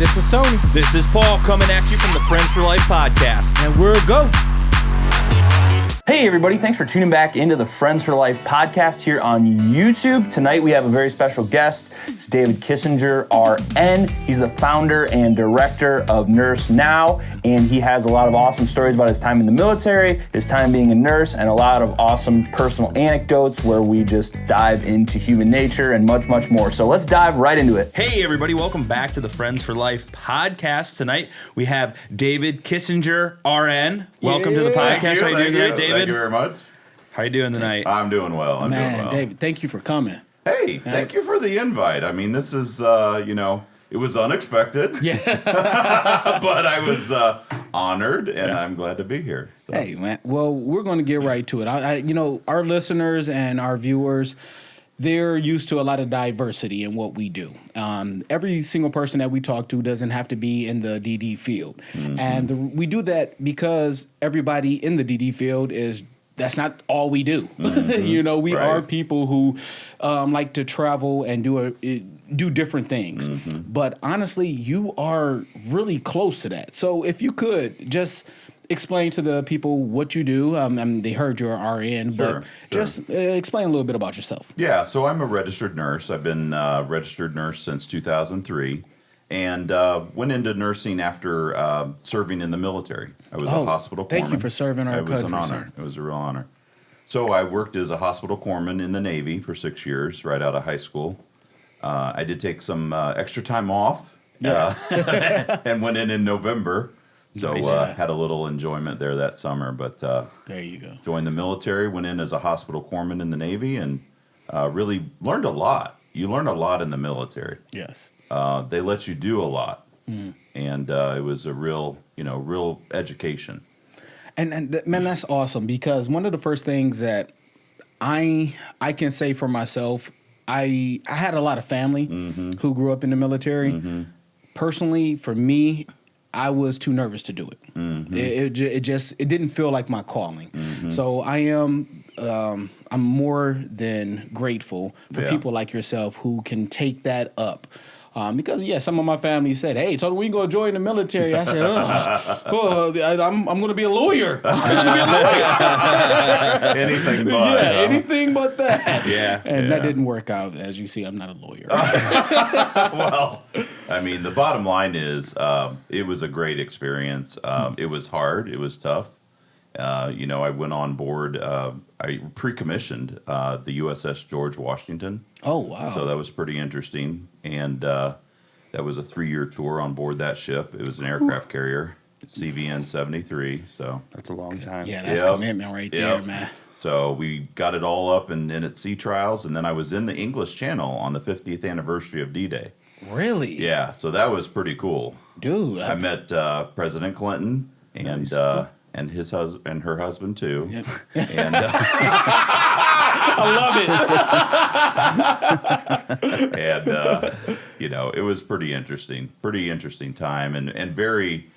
this is Tony. This is Paul coming at you from the Friends for Life podcast. And we're go. Hey everybody, thanks for tuning back into the Friends for Life podcast here on YouTube. Tonight we have a very special guest. It's David Kissinger, RN. He's the founder and director of Nurse Now, and he has a lot of awesome stories about his time in the military, his time being a nurse, and a lot of awesome personal anecdotes where we just dive into human nature and much, much more. So let's dive right into it. Hey everybody, welcome back to the Friends for Life podcast. Tonight we have David Kissinger, RN. Welcome to the podcast. How are you doing tonight, David? Thank you very much. How you doing tonight? I'm doing well. I'm doing well. David, thank you for coming. Hey, thank you for the invite. I mean, this is, it was unexpected. Yeah. But I was honored, and I'm glad to be here. So. Hey, man. Well, we're going to get right to it. Our listeners and our viewers, they're used to a lot of diversity in what we do. Every single person that we talk to doesn't have to be in the DD field. Mm-hmm. And we do that because everybody in the DD field that's not all we do. Mm-hmm. We are people who like to travel and do different things. Mm-hmm. But honestly, you are really close to that. So if you could just explain to the people what you do. They heard you're RN, but just explain a little bit about yourself. Yeah, so I'm a registered nurse. I've been a registered nurse since 2003, and went into nursing after serving in the military. I was a hospital corpsman. Thank you for serving our country, It was an honor. Sir. It was a real honor. So I worked as a hospital corpsman in the Navy for 6 years, right out of high school. I did take some extra time off and went in November. So had a little enjoyment there that summer, but there you go. Joined the military, went in as a hospital corpsman in the Navy, and really learned a lot. You learn a lot in the military. Yes. They let you do a lot, and it was a real education. And man, that's awesome, because one of the first things that I can say for myself, I had a lot of family who grew up in the military. Mm-hmm. Personally, for me, I was too nervous to do it. Mm-hmm. It didn't feel like my calling. Mm-hmm. So I'm more than grateful for people like yourself who can take that up. Because some of my family said, "Hey, Tony, when you go join the military?" I said, I'm going to be a lawyer. Anything but. Anything but that. And that didn't work out. As you see, I'm not a lawyer. Well, I mean, the bottom line is it was a great experience. It was hard. It was tough. I went on board. I pre-commissioned the USS George Washington. Oh, wow. So that was pretty interesting. And that was a 3-year tour on board that ship. It was an aircraft carrier, CVN 73. So that's a long time. Yeah, that's commitment right there, man. So we got it all up and in at sea trials. And then I was in the English Channel on the 50th anniversary of D-Day. Really? Yeah, so that was pretty cool. Dude. I met President Clinton and his husband and her husband too. Yep. And I love it. and it was pretty interesting time and very,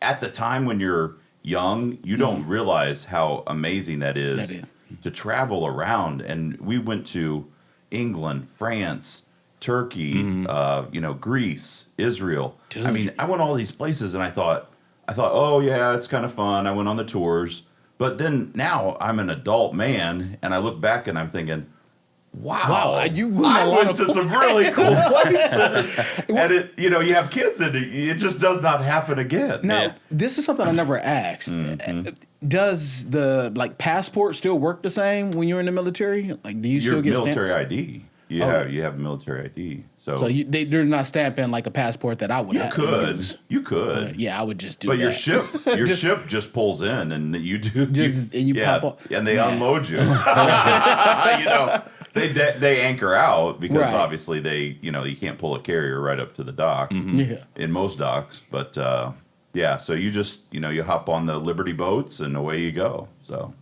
at the time when you're young, you don't realize how amazing that is to travel around. And we went to England, France, Turkey, Greece, Israel. Dude. I mean, I went all these places and I thought, oh yeah, it's kind of fun. I went on the tours, but then now I'm an adult man, and I look back and I'm thinking, wow, I went to some really cool places. And you have kids, and it just does not happen again. Now, this is something I never asked. Mm-hmm. Does the passport still work the same when you're in the military? Like, do you still get military stamps? ID? Yeah, you have military ID. So they're not stamping like a passport that I would have. You could. I would just do but that. But your ship just pulls in, and you do. And you pop up. And they unload you. They anchor out because obviously they, you can't pull a carrier right up to the dock in most docks. But so you just, you hop on the Liberty boats and away you go. So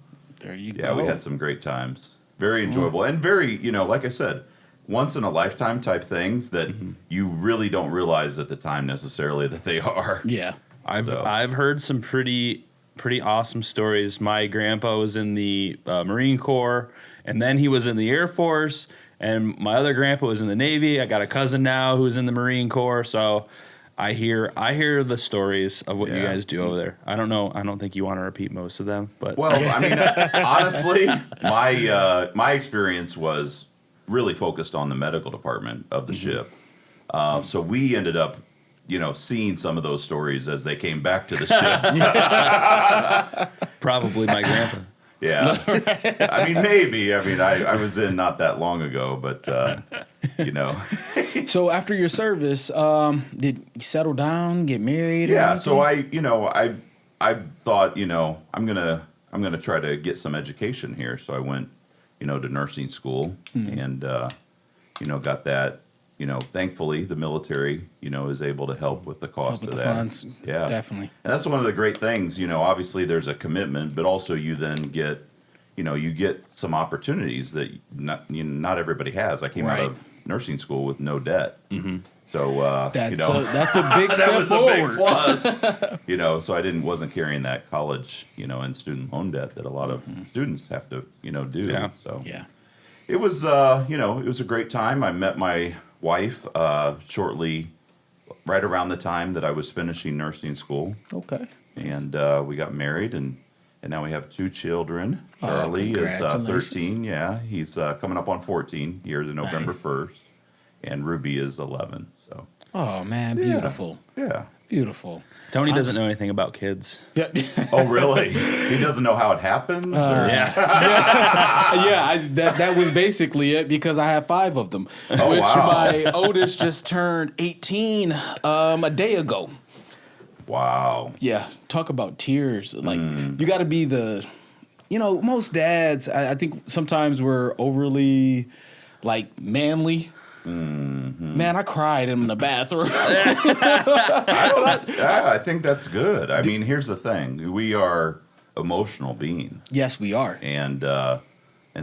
there you go. Yeah, we had some great times. Very enjoyable and very, like I said, once in a lifetime type things that you really don't realize at the time necessarily that they are. Yeah. I've heard some pretty awesome stories. My grandpa was in the Marine Corps, and then he was in the Air Force, And my other grandpa was in the Navy. I got a cousin now who's in the Marine Corps. So I hear the stories of what you guys do over there. I don't know. I don't think you want to repeat most of them, but Well, I mean, honestly, my experience was really focused on the medical department of the ship. So we ended up, seeing some of those stories as they came back to the ship. probably my grandpa. Yeah. I mean, maybe. I mean, I was in not that long ago, but, So after your service, did you settle down, get married? or Yeah. anything? So I thought, I'm going to try to get some education here. So I went, to nursing school and, got that. Thankfully, the military, is able to help with the cost with of the that. funds. Yeah, Definitely. And that's one of the great things. Obviously there's a commitment, but also you then get, you get some opportunities that not everybody has. I came out Right. of nursing school with no debt, so That's a big step that was forward. a big plus. So I wasn't carrying that college, and student loan debt that a lot of students have to, do. Yeah. So Yeah. it was, it was a great time. I met my wife shortly, right around the time that I was finishing nursing school, Okay. and we got married, and now we have 2 children. Oh, Charlie is congratulations. 13. Yeah, he's coming up on 14 here to November Nice. 1st, and Ruby is 11. So Oh man, beautiful, yeah. beautiful. Tony doesn't know anything about kids. Yeah. Oh, really? He doesn't know how it happens? or? Yeah, that was basically it because I have 5 of them. Oh, which wow. my oldest just turned 18 a day ago. Wow. Yeah, talk about tears. Like you got to be most dads. I think sometimes we're overly like manly. Man, I cried in the bathroom. I think that's good. I mean, here's the thing: we are emotional beings, Yes, we are. and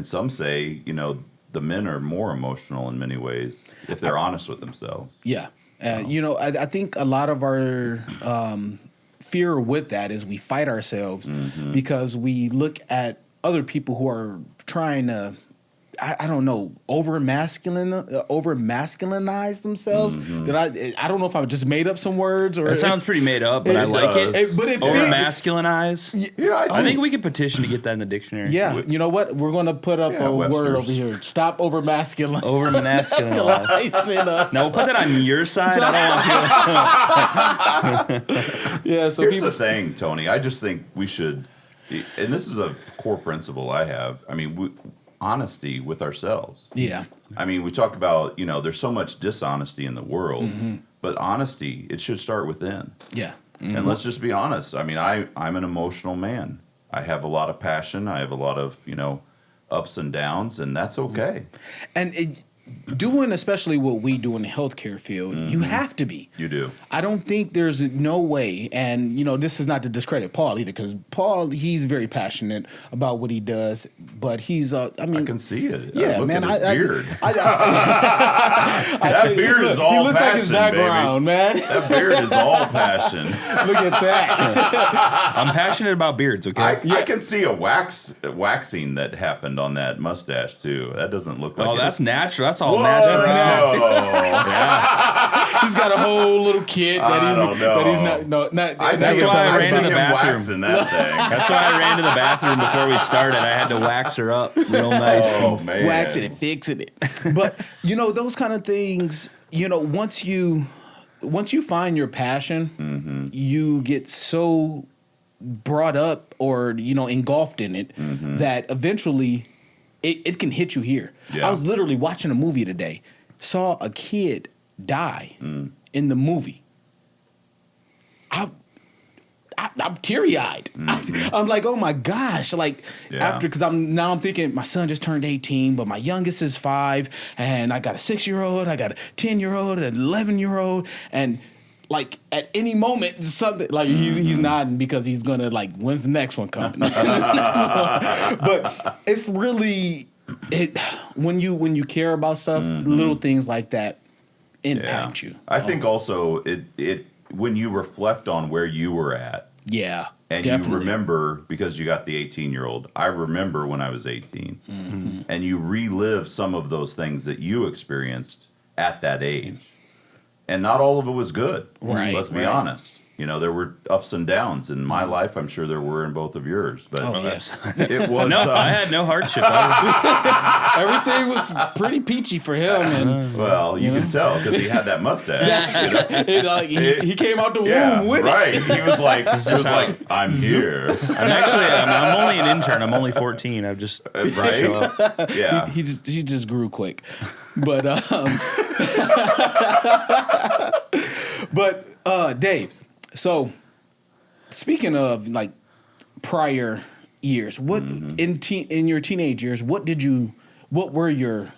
some say, the men are more emotional in many ways if they're honest with themselves. Yeah. I think a lot of our fear with that is we fight ourselves because we look at other people who are trying to, I don't know, over masculinize themselves. I don't know if I just made up some words or That sounds pretty made up, but I like does. it. But it Over fits- masculinize. Yeah, I think we could petition to get that in the dictionary. Yeah, you know what? We're going to put up Yeah, a word Webster's. over here. Stop over masculine. Over masculinized. us. Now we'll put that on your side. I don't want people. Yeah, so Here's people. the thing, Tony. I just think we should, and this is a core principle I have. I mean, honesty with ourselves. Yeah. I mean, we talk about, there's so much dishonesty in the world, but honesty, it should start within. Yeah. And let's just be honest. I mean, I'm an emotional man. I have a lot of passion. I have a lot of, ups and downs, and that's okay. And doing especially what we do in the healthcare field, you have to be. You do. I don't think there's no way, and this is not to discredit Paul either, because Paul, he's very passionate about what he does, but he's, I can see it. yeah, Look man, at his beard. that beard is all He looks like his passion, background, man. That beard is all passion. Look at that. I'm passionate about beards, okay? I can see a waxing that happened on that mustache too. That doesn't look like. Oh, it that's is- natural. That's all Whoa, natural. no. He's got a whole little kit that I he's don't know. that he's not. I That's see why him, I ran see to the him bathroom. waxing that thing. That's why I ran to the bathroom before we started. I had to wax her up real nice. Oh man, waxing it, fixing it. But those kind of things. Once you find your passion, you get so brought up or engulfed in it that eventually it can hit you here. Yeah. I was literally watching a movie today, saw a kid die in the movie. I'm teary-eyed. I'm like, oh my gosh! Like Yeah. because I'm thinking my son just turned 18, but my youngest is 5, and I got a 6-year-old, I got a 10-year-old, an 11-year-old, and like at any moment something like he's nodding because he's gonna like, when's the next one coming? But it's really when you care about stuff, little things like that impact you. I think also it when you reflect on where you were at, Yeah. And Definitely. you remember, because you got the 18-year-old, I remember when I was 18. And you relive some of those things that you experienced at that age. And not all of it was good. Right, Let's be right. honest. You know, there were ups and downs in my life. I'm sure there were in both of yours. But Oh, yes. it was... No, I had no hardship. Everything was pretty peachy for him. And well, you can tell because he had that mustache. You know? he came out the womb Yeah, with it. right. He was like, I'm here. I'm only an intern. I'm only 14. I've just show Right? up. Yeah. He just grew quick. But Dave, so speaking of like prior years, what in your teenage years, what were your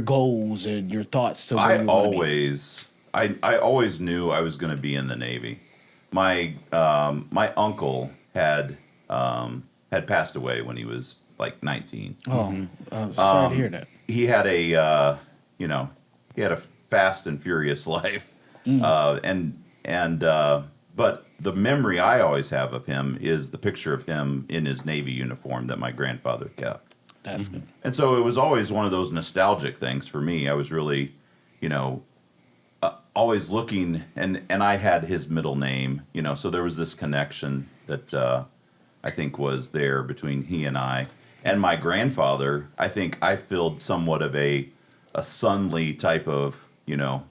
goals and your thoughts to where I you wanna be? always knew I was going to be in the Navy. My uncle had passed away when he was like 19. Oh, sorry to hear that. He had a fast and furious life, but the memory I always have of him is the picture of him in his Navy uniform that my grandfather kept. That's good. And so it was always one of those nostalgic things for me. I was really, always looking, and I had his middle name, so there was this connection that I think was there between he and I. And my grandfather, I think I filled somewhat of a sonly type of,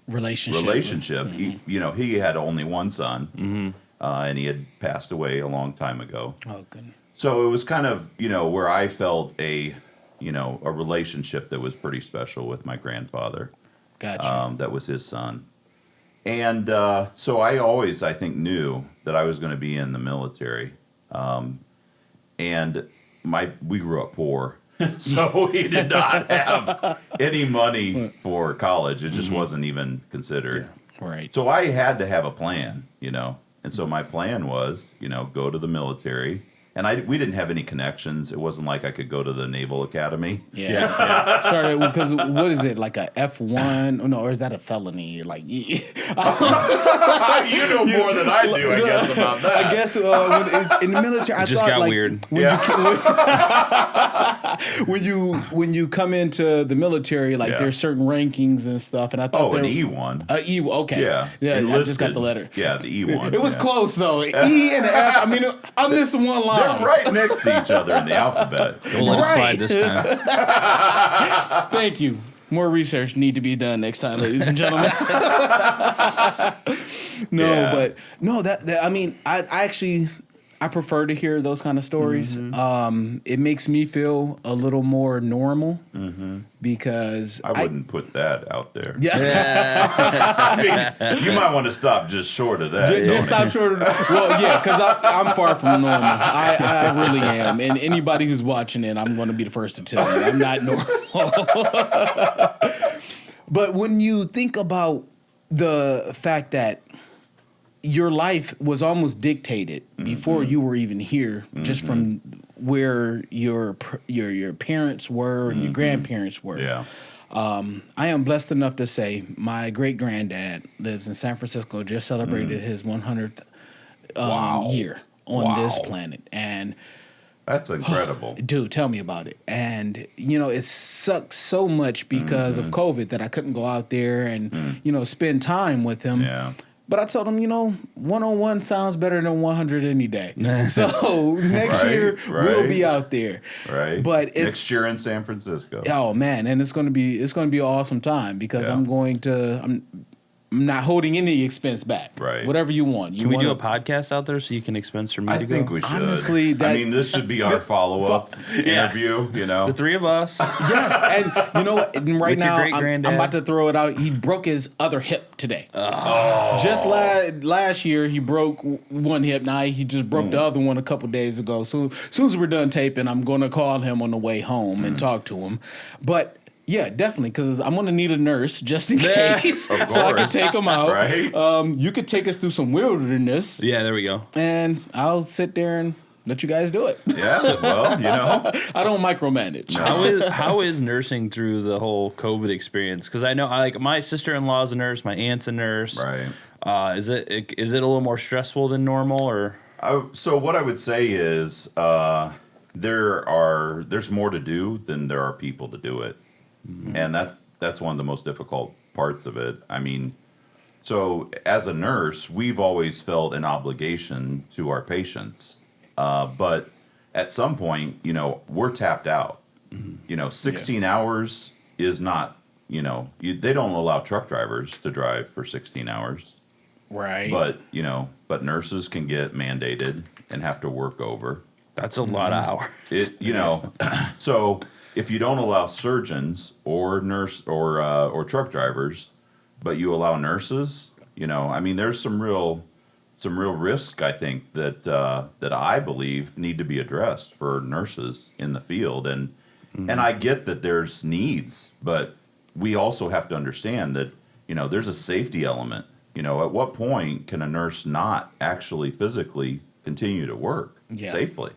Relationship. He had only one son, and he had passed away a long time ago. Oh, good. So it was kind of, where I felt a relationship that was pretty special with my grandfather. Gotcha. That was his son. And so I always, I think, knew that I was going to be in the military. And we grew up poor. So we did not have any money for college. It just wasn't even considered. Right. So I had to have a plan, And so my plan was, go to the military. And we didn't have any connections. It wasn't like I could go to the Naval Academy. Yeah. Started because what is it, like a F1? Oh, no, or is that a felony? Like, You know more than I do, I guess, about that. I guess in the military, I just thought got like, weird. when you come into the military, like Yeah. there's certain rankings and stuff, and I thought Oh, an there- E1. E, okay, Yeah. I just Enlisted. got the letter. Yeah, the E1. It was yeah. close though. E and the F. I mean, I missed one line. They're right next to each other in the alphabet. We'll let it slide Right. this time. Thank you. More research need to be done next time, ladies and gentlemen. That I mean, I actually I prefer to hear those kind of stories. It makes me feel a little more normal because I wouldn't put that out there. Yeah. I mean, you might want to stop just short of that. Just Tony. stop short of well, yeah, because I'm far from normal. I really am, and anybody who's watching it, I'm going to be the first to tell you I'm not normal. But when you think about the fact that your life was almost dictated before you were even here, just from where your parents were and your grandparents were. Yeah. I am blessed enough to say my great granddad lives in San Francisco. Just celebrated his 100th Wow. year on this Wow. planet, and That's incredible. dude, tell me about it. And it sucks so much because of COVID that I couldn't go out there and spend time with him. Yeah. But I told him, 101 sounds better than 100 any day. So next Right, year we'll right. be out there. Right. But it's next year in San Francisco. oh man, and it's gonna be an awesome time because Yeah. I'm not holding any expense back. Right. Whatever you want. Can we do a podcast out there so you can expense for me I to think go? we should. Honestly, this should be our follow-up interview. The three of us. Yes, and you know what? And right With your now, I'm great-granddad. about to throw it out. He broke his other hip today. Just last year, he broke one hip. Now he just broke the other one a couple days ago. So as soon as we're done taping, I'm going to call him on the way home and talk to him. But yeah, definitely, because I'm going to need a nurse just in case, Of so I can course. take him out. Right. You could take us through some wilderness, Yeah, there we go. and I'll sit there and let you guys do it. Yeah. Well, I don't micromanage. How is nursing through the whole COVID experience? Because I know, my sister-in-law's a nurse, my aunt's a nurse. right. Is it a little more stressful than normal, or? So what I would say is there's more to do than there are people to do it, and that's one of the most difficult parts of it. I mean, so as a nurse, we've always felt an obligation to our patients, but at some point, we're tapped out. 16 hours is not. They don't allow truck drivers to drive for 16 hours. Right. But nurses can get mandated and have to work over. That's a lot of hours. So if you don't allow surgeons or or truck drivers, but you allow nurses, there's some real risk, I think, that I believe need to be addressed for nurses in the field. And I get that there's needs, but we also have to understand that, there's a safety element. At what point can a nurse not actually physically continue to work safely?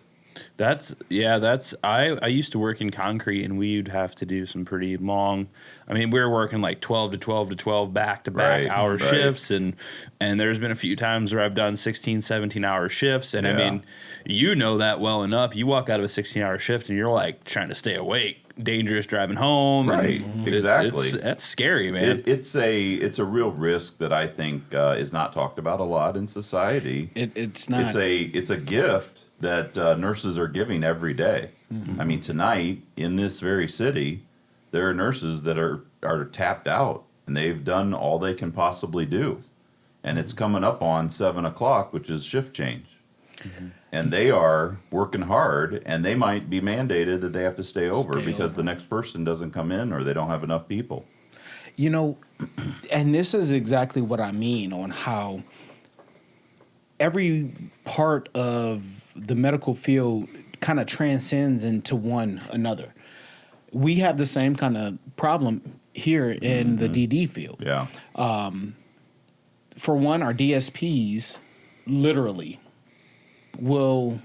I used to work in concrete, and we'd have to do some pretty long. I mean, we were working like 12 to 12 to 12 back-to-back hour shifts, and there's been a few times where I've done 16, 17-hour shifts, and I mean, that well enough. You walk out of a 16-hour shift, and you're like trying to stay awake. Dangerous driving home. Right, exactly. That's scary, man. It's a real risk that I think is not talked about a lot in society. It's not. It's a gift that nurses are giving every day. I mean, tonight in this very city, there are nurses that are tapped out, and they've done all they can possibly do, and it's coming up on 7:00, which is shift change. And they are working hard, and they might be mandated that they have to stay over because the next person doesn't come in or they don't have enough people. And this is exactly what I mean on how every part of the medical field kind of transcends into one another. We have the same kind of problem here in the DD field. Yeah. For one, our DSPs literally will,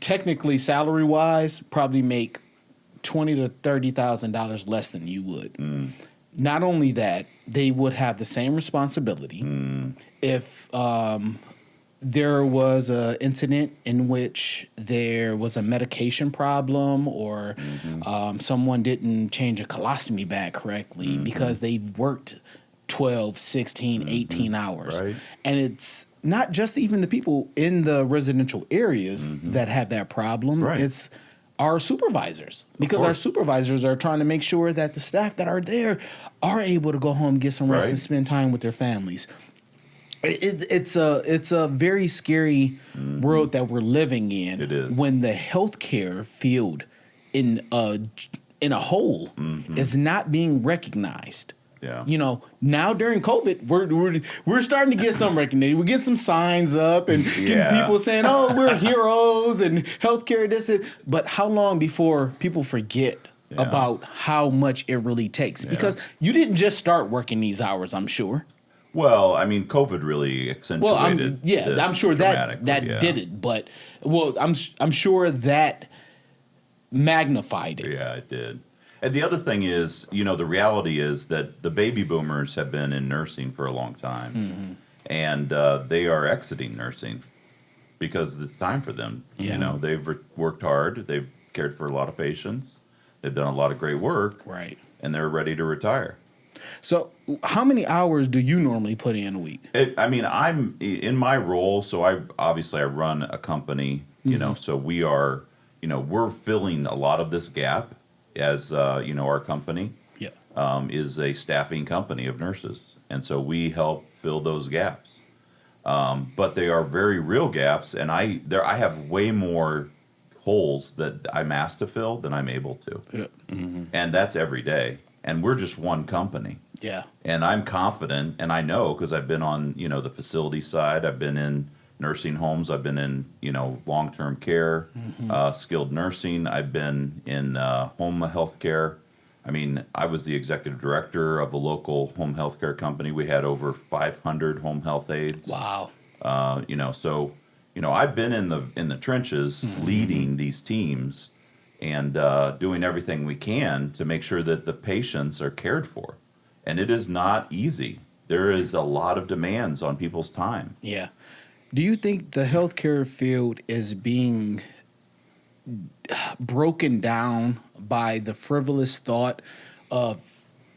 technically salary wise, probably make $20,000 to $30,000 less than you would. Not only that, they would have the same responsibility if there was an incident in which there was a medication problem or someone didn't change a colostomy bag correctly because they've worked 12, 16, 18 hours. Right. And it's not just even the people in the residential areas that have that problem. Right. It's our supervisors, because our supervisors are trying to make sure that the staff that are there are able to go home, get some rest, and spend time with their families. It's a very scary world that we're living in. It is. When the healthcare field in a whole is not being recognized. Yeah. Now during COVID, we're starting to get some recognition. We get some signs up and people saying, "Oh, we're heroes," and healthcare this. But how long before people forget about how much it really takes? Because you didn't just start working these hours, I'm sure. Well, COVID really accentuated. Well, I'm sure that did it. But I'm sure that magnified it. Yeah, it did. And the other thing is, the reality is that the baby boomers have been in nursing for a long time, and they are exiting nursing because it's time for them. Yeah. They've worked hard, they've cared for a lot of patients, they've done a lot of great work, Right. and they're ready to retire. So, how many hours do you normally put in a week? I'm in my role, so I run a company, so we are, we're filling a lot of this gap. As our company is a staffing company of nurses, and so we help fill those gaps. But they are very real gaps, and I have way more holes that I'm asked to fill than I'm able to, and that's every day. And we're just one company. Yeah. And I'm confident, and I know because I've been on the facility side. I've been in nursing homes. I've been in, long-term care, skilled nursing. I've been in home health care. I was the executive director of a local home health care company. We had over 500 home health aides. Wow. I've been in the trenches leading these teams and doing everything we can to make sure that the patients are cared for. And it is not easy. There is a lot of demands on people's time. Yeah. Do you think the healthcare field is being broken down by the frivolous thought of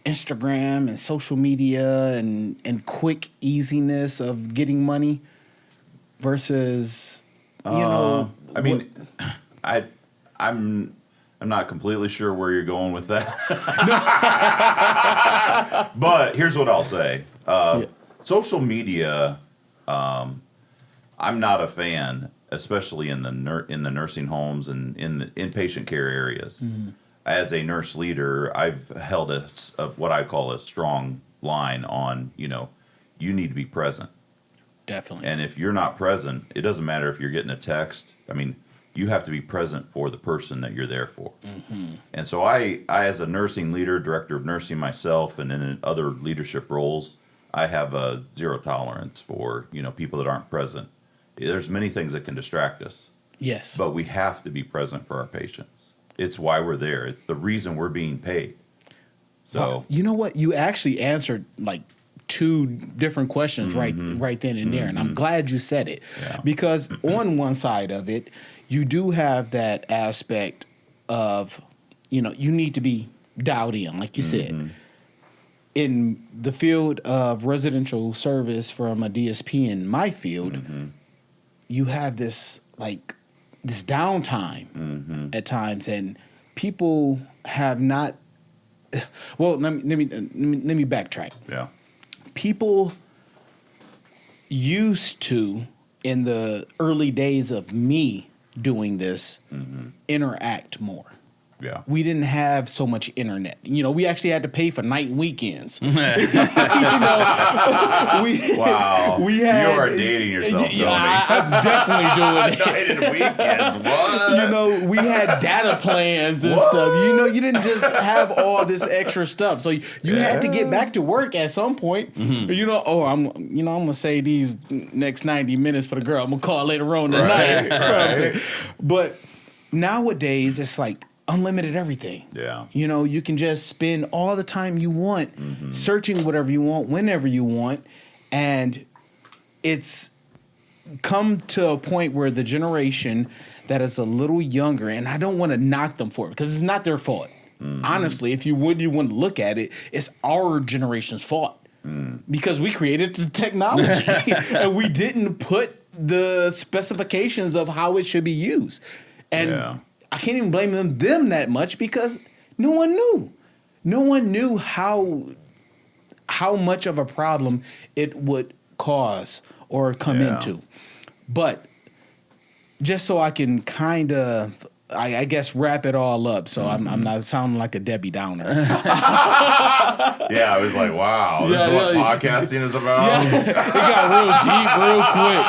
Instagram and social media and quick easiness of getting money versus, I mean, I'm not completely sure where you're going with that. But here's what I'll say. Social media, I'm not a fan, especially in the nursing homes and in the inpatient care areas. Mm-hmm. As a nurse leader, I've held a what I call a strong line on, you need to be present. Definitely. And if you're not present, it doesn't matter if you're getting a text. I mean, you have to be present for the person that you're there for. Mm-hmm. And so I, as a nursing leader, director of nursing myself, and in other leadership roles, I have a zero tolerance for, people that aren't present. There's many things that can distract us. Yes. But we have to be present for our patients. It's why we're there. It's the reason we're being paid. So, well, you know what? You actually answered like 2 different questions right then and there. And I'm glad you said it. Yeah. Because on one side of it, you do have that aspect of, you need to be dialed in, like you said. In the field of residential service from a DSP in my field, you have this this downtime at times, and people have not. Well, let me backtrack. Yeah, people used to, in the early days of me doing this, interact more. Yeah. We didn't have so much internet. We actually had to pay for night and weekends. Wow. We had, you are dating yourself, Tony. I'm definitely doing it. Night and weekends, what? We had data plans and stuff. You didn't just have all this extra stuff. So you had to get back to work at some point. I'm going to say these next 90 minutes for the girl. I'm going to call later on tonight. Right. But nowadays, it's like unlimited everything. Yeah. You can just spend all the time you want searching whatever you want, whenever you want. And it's come to a point where the generation that is a little younger, and I don't want to knock them for it because it's not their fault. Honestly, if you want to look at it, it's our generation's fault because we created the technology and we didn't put the specifications of how it should be used. And I can't even blame them that much because no one knew. No one knew how much of a problem it would cause or come into. But just so I can kind of, I guess, wrap it all up so I'm not sounding like a Debbie Downer. Yeah, I was like, wow, this is what podcasting is about? Yeah, it got real deep real quick.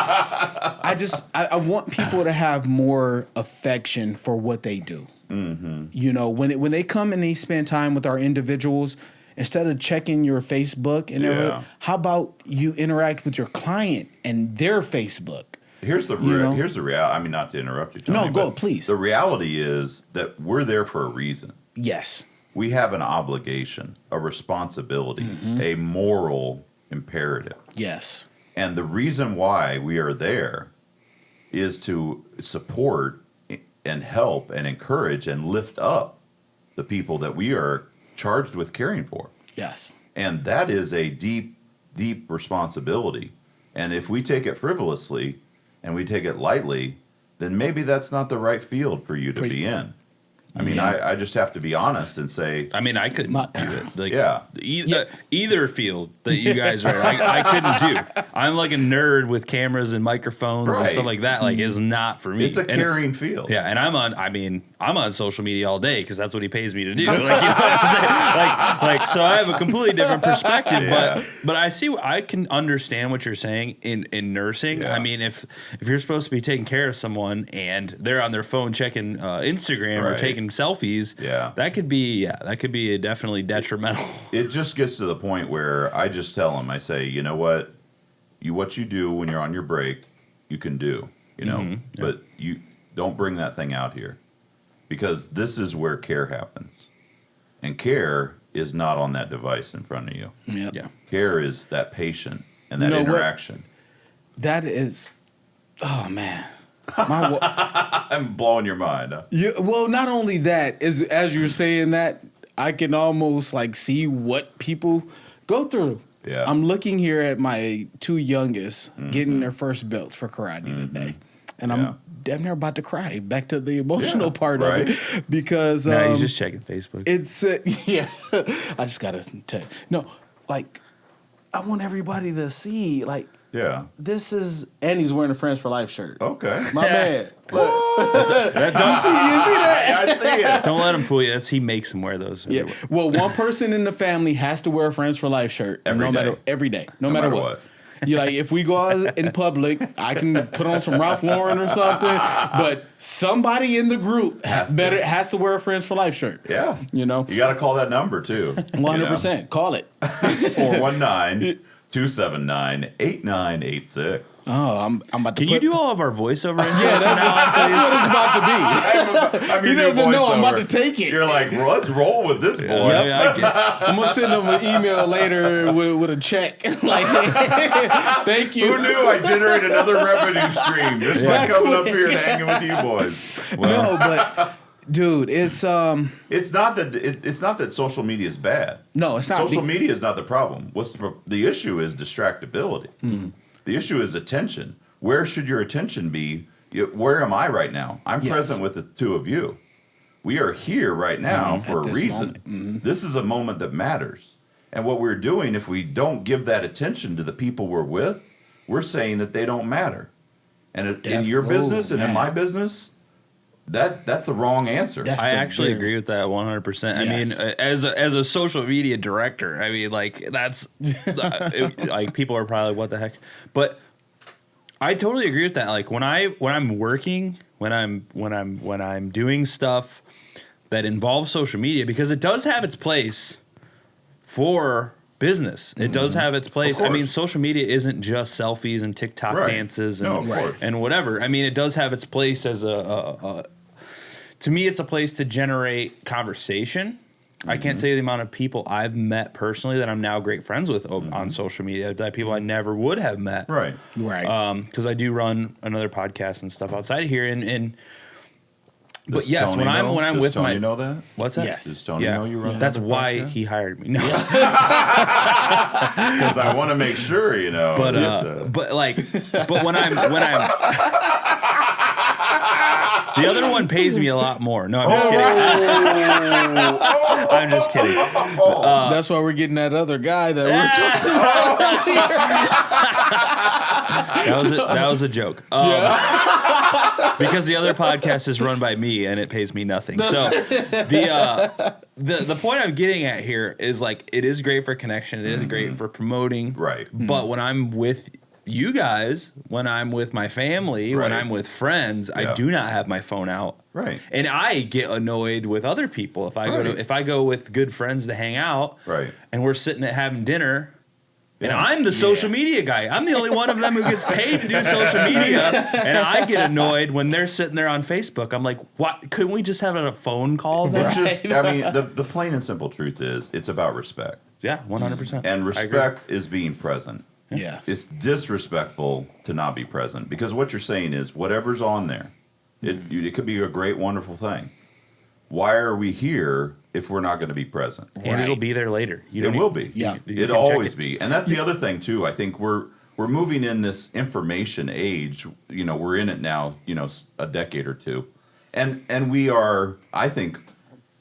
I want people to have more affection for what they do. When they come and they spend time with our individuals, instead of checking your Facebook and everything, how about you interact with your client and their Facebook? Here's the reality. I mean, not to interrupt you, Tony. No, go, please. The reality is that we're there for a reason. Yes. We have an obligation, a responsibility, a moral imperative. Yes. And the reason why we are there is to support and help and encourage and lift up the people that we are charged with caring for. Yes. And that is a deep, deep responsibility. And if we take it frivolously and we take it lightly, then maybe that's not the right field for you to be in. I mean, I just have to be honest and say. I mean, I couldn't do it. Either field that you guys are, I couldn't do. I'm like a nerd with cameras and microphones and stuff like that. Like, it's not for me. It's a caring field. Yeah, and I'm on social media all day because that's what he pays me to do. Like, you know what I'm saying? So I have a completely different perspective. But I can understand what you're saying in nursing. Yeah. I mean, if you're supposed to be taking care of someone and they're on their phone checking Instagram or taking selfies, that could be definitely detrimental. It just gets to the point where I just tell them, I say, you know what you do when you're on your break, you can do, but you don't bring that thing out here because this is where care happens, and care is not on that device in front of you. Yep. Yeah, care is that patient and that interaction. That is Oh man. I'm blowing your mind. Huh? Yeah, well, not only that, as you're saying that, I can almost like see what people go through. Yeah. I'm looking here at my two youngest getting their first belts for karate today. And I'm damn near about to cry. Back to the emotional part of it. Because No, he's just checking Facebook. it's yeah. I just gotta tell you. No, like I want everybody to see like Yeah. this is, and he's wearing a Friends for Life shirt. Okay. My man. Look. That don't, You see that? I see it. don't let him fool you. He makes him wear those. Yeah. everywhere. Well, one person in the family has to wear a Friends for Life shirt Every day. every day, no matter what. You like if we go out in public, I can put on some Ralph Lauren or something, but somebody in the group has to wear a Friends for Life shirt. Yeah. You know, You got to call that number too. 100%. Call it. 419-279-8986. Oh, I'm about to. Can you do all of our voiceover intros Yeah, from now on, that's what it's about to be. I'm He your new doesn't know I'm about voiceover. to take it. You're like, well, let's roll with this boy. Yeah, I get it. I'm gonna send him an email later with a check. Like, thank you. Who knew I generate another revenue stream just by coming up here and hanging with you boys? No, but dude, it's It's not that social media is bad. no, it's not. Social media is not the problem. The issue is distractibility. The issue is attention. Where should your attention be? Where am I right now? I'm Yes. present with the two of you. We are here right now for a this reason. This is a moment that matters. And what we're doing, if we don't give that attention to the people we're with, we're saying that they don't matter. And in your business and in my business, that's the wrong answer. That's I the actually very- agree with that 100%. I Yes. mean, as a social media director, I mean, like that's like people are probably like, what the heck? But I totally agree with that. Like when I'm working, when I'm doing stuff that involves social media, because it does have its place for business. It does have its place. I mean, course. social media isn't just selfies and TikTok Right. dances No, and of course. and whatever. I mean, it does have its place as to me, it's a place to generate conversation. I can't say the amount of people I've met personally that I'm now great friends with on social media, that people I never would have met. Right. Right. Because I do run another podcast and stuff outside of here, and but Does yes, Tony when I'm know? when I'm Does with Tony my know that? what's that? Yes. Does Tony know you run That's another why podcast? he hired me. No. Because I want to make sure, you know. but that, but when I'm the other one pays me a lot more. No, I'm just kidding. I'm just kidding. That's why we're getting that other guy that we're talking That was a joke. Because the other podcast is run by me and it pays me nothing. So the point I'm getting at here is like it is great for connection. It is great for promoting. Right. But when I'm with you guys, when I'm with my family, when Right. I'm with friends, I Yeah. do not have my phone out. Right. And I get annoyed with other people if I go Right. if I go with good friends to hang out. Right. And we're sitting at having dinner. And Yeah. I'm the social media guy. I'm the only one of them who gets paid to do social media. And I get annoyed when they're sitting there on Facebook. I'm like, what? Couldn't we just have a phone call then? It's just, I mean, the plain and simple truth is it's about respect. Yeah, 100%. And I agree. respect is being present. Yes. It's disrespectful to not be present because what you're saying is whatever's on there, it could be a great, wonderful thing. Why are we here if we're not going to be present? And it'll be there later. You It don't will even- be. Yeah. you It'll can check always it. be. And that's the other thing too. I think we're moving in this information age. You know, we're in it now, you know, a decade or two. And we are, I think,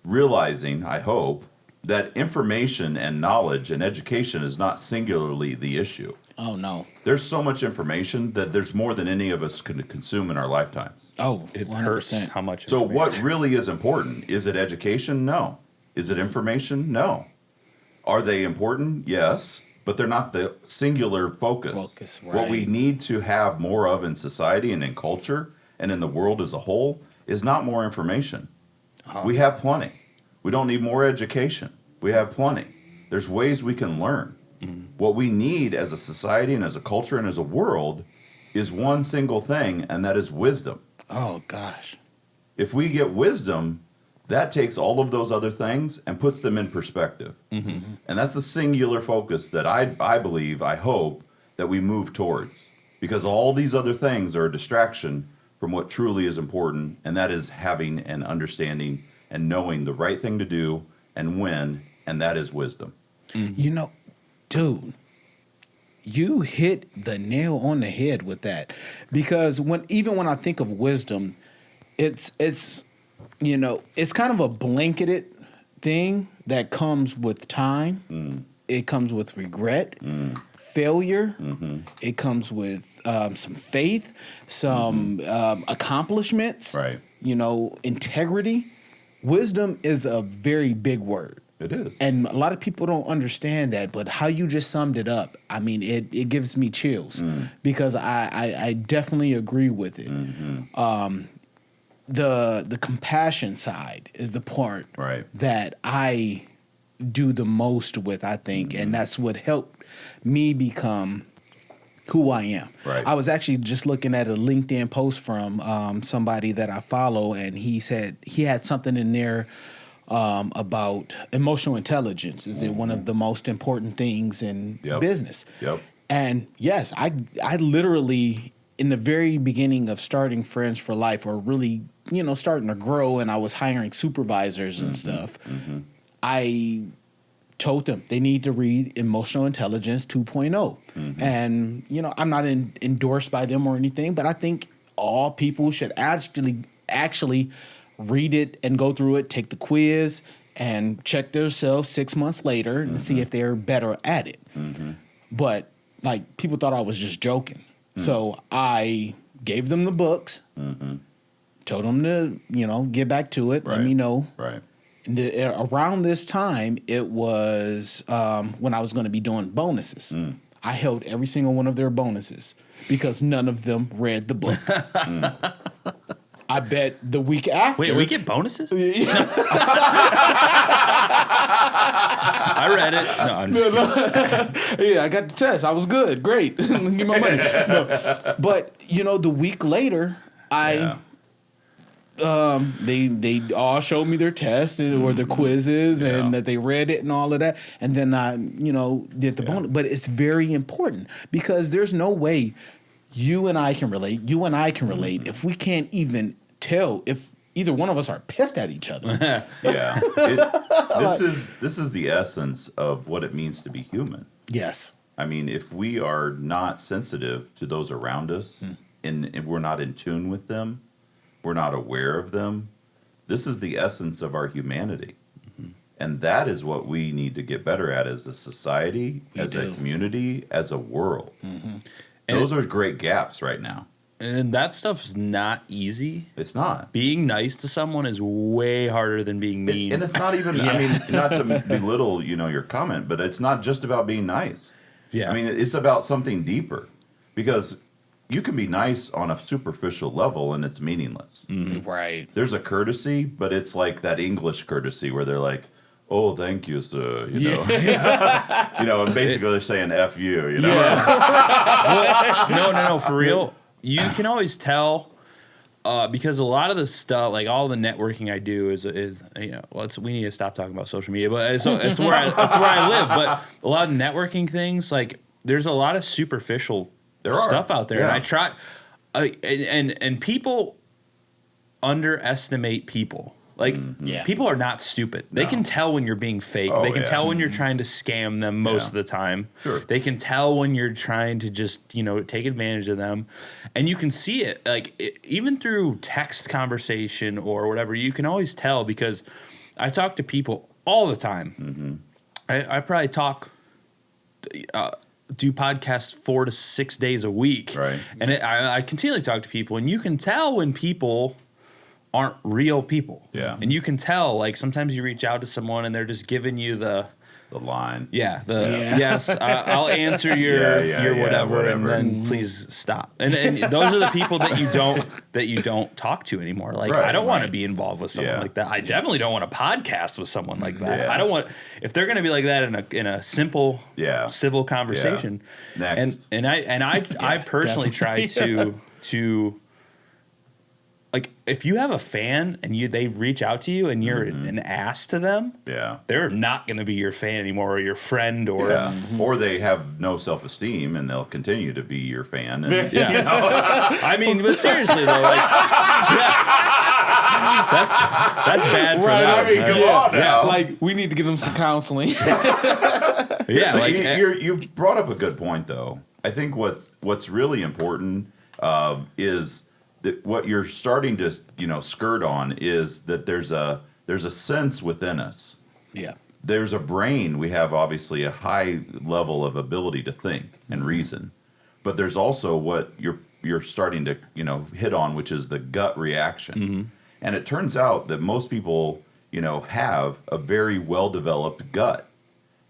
realizing, I hope, that information and knowledge and education is not singularly the issue. Oh no. There's so much information that there's more than any of us can consume in our lifetimes. Oh, It 100%. hurts how much. So what information. really is important? Is it education? No. Is it information? No. Are they important? Yes, but they're not the singular focus. What we right. need to have more of in society and in culture and in the world as a whole is not more information. We have plenty. We don't need more education. We have plenty. There's ways we can learn. What we need as a society and as a culture and as a world is one single thing, and that is wisdom. Oh gosh. If we get wisdom, that takes all of those other things and puts them in perspective. And that's the singular focus that I believe, I hope, that we move towards. because all these other things are a distraction from what truly is important, and that is having and understanding and knowing the right thing to do and when, and that is wisdom. You know, dude, you hit the nail on the head with that, because even when I think of wisdom, it's you know, it's kind of a blanketed thing that comes with time. It comes with regret, failure. It comes with some faith, some accomplishments. Right. You know, integrity. Wisdom is a very big word. It is. And a lot of people don't understand that, but how you just summed it up, I mean, it gives me chills because I definitely agree with it. The compassion side is the part Right. that I do the most with, I think, and that's what helped me become who I am. Right. I was actually just looking at a LinkedIn post from somebody that I follow, and he said he had something in there about emotional intelligence. Is it one of the most important things in business? Yep. And yes, I literally, in the very beginning of starting Friends for Life, or really, you know, starting to grow, and I was hiring supervisors and stuff, I told them they need to read Emotional Intelligence 2.0. And, you know, I'm not endorsed by them or anything, but I think all people should actually read it and go through it, take the quiz, and check themselves 6 months later and see if they're better at it. But, like, people thought I was just joking. So I gave them the books, told them to, you know, get back to it, let me know. Right. Around this time, it was when I was going to be doing bonuses. I held every single one of their bonuses because none of them read the book. I bet the week after. Wait, we get bonuses? I read it. No, I'm just kidding. Yeah, I got the test. I was good. Great. Give me my money. No. But, you know, the week later, they all showed me their tests or their quizzes and that they read it and all of that. And then I, you know, did the bonus. But it's very important because there's no way you and I can relate if we can't even tell if either one of us are pissed at each other. This is the essence of what it means to be human. Yes. I mean, if we are not sensitive to those around us and we're not in tune with them, we're not aware of them, this is the essence of our humanity. And that is what we need to get better at as a society, a community, as a world. Those are great gaps right now. And that stuff is not easy. It's not. Being nice to someone is way harder than being mean. And it's not even, I mean, not to belittle, you know, your comment, but it's not just about being nice. Yeah. I mean, it's about something deeper because you can be nice on a superficial level and it's meaningless. Right. There's a courtesy, but it's like that English courtesy where they're like, oh, thank you, sir, you know. You know, and basically they're saying F you, you know. Well, no, for real. You can always tell because a lot of the stuff, like all the networking I do is you know, we need to stop talking about social media, but it's where I live. But a lot of networking things, like there's a lot of superficial stuff out there, and I try, and people underestimate people. Like, people are not stupid. They can tell when you're being fake. They can tell when you're trying to scam them most of the time. Sure. They can tell when you're trying to just, you know, take advantage of them. And you can see it, like, even through text conversation or whatever, you can always tell because I talk to people all the time. I probably do podcasts 4 to 6 days a week. Right. And I continually talk to people, and you can tell when people aren't real people. Yeah. And you can tell, like, sometimes you reach out to someone and they're just giving you the line. Yes, I'll answer your whatever, and then please stop. And those are the people that you don't talk to anymore. Like, I don't want to be involved with someone like that. I definitely don't want to podcast with someone like that. Yeah. I don't want, if they're going to be like that in a simple civil conversation. Next. And I personally try to like if you have a fan and they reach out to you and you're an ass to them, they're not going to be your fan anymore or your friend or or they have no self-esteem and they'll continue to be your fan. And, I mean, but seriously though, like that's bad for them. I mean, come on now. Like we need to give them some counseling. Yeah, So like you brought up a good point though. I think what's really important is that what you're starting to skirt on is that there's a sense within us. Yeah. There's a brain. We have obviously a high level of ability to think and reason, but there's also what you're starting to hit on, which is the gut reaction. And it turns out that most people have a very well developed gut.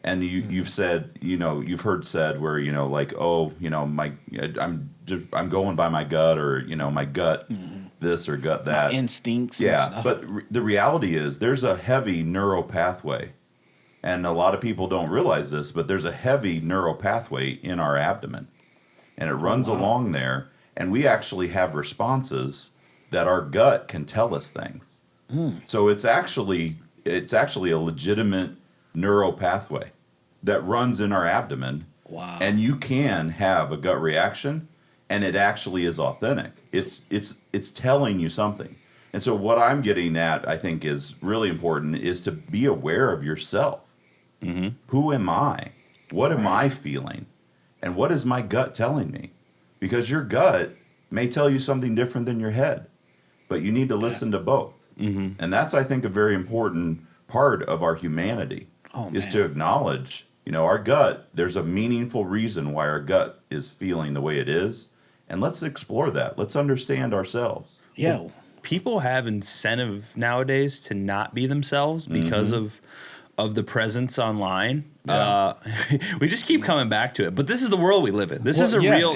And you've said, you've heard said where, like, I'm going by my gut or, my gut this or gut that. My instincts. Yeah. And stuff. But the reality is there's a heavy neural pathway. And a lot of people don't realize this, but there's a heavy neural pathway in our abdomen. And it runs along there. And we actually have responses that our gut can tell us things. So it's actually a legitimate neural pathway that runs in our abdomen. Wow. And you can have a gut reaction and it actually is authentic. It's telling you something. And so what I'm getting at, I think is really important, is to be aware of yourself. Who am I? What am I feeling? And what is my gut telling me? Because your gut may tell you something different than your head, but you need to listen to both. And that's, I think, a very important part of our humanity is to acknowledge, our gut, there's a meaningful reason why our gut is feeling the way it is. And let's explore that. Let's understand ourselves. Yeah. Well, people have incentive nowadays to not be themselves because of the presence online. We just keep coming back to it, but this is the world we live in. This is a real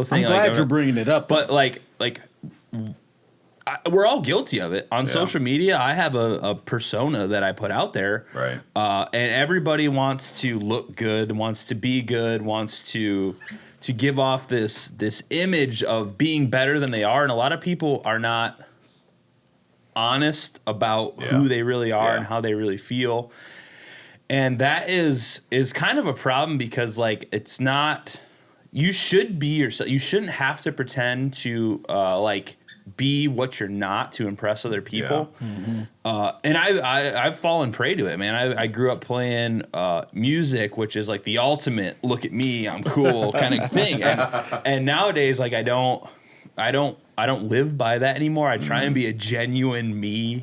thing. I'm glad you're bringing it up. But we're all guilty of it on social media. I have a persona that I put out there, Right. And everybody wants to look good, wants to be good, wants to give off this image of being better than they are, and a lot of people are not honest about who they really are and how they really feel. And that is kind of a problem because it's not, you should be yourself. You shouldn't have to pretend to be what you're not to impress other people. And I've fallen prey to it, man. I grew up playing music, which is like the ultimate look at me, I'm cool kind of thing. And nowadays, I don't live by that anymore. I try and be a genuine me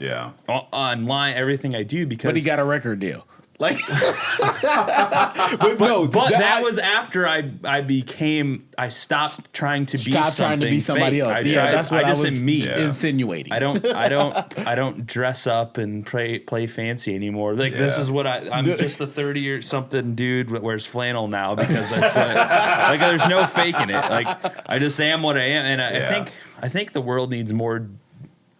online, everything I do, because. But he got a record deal. But that was after I stopped trying to be somebody else. That's what I was insinuating. I don't dress up and play fancy anymore. This is what I'm just a 30 or something dude that wears flannel now because there's no faking it. I just am what I am, and I think the world needs more.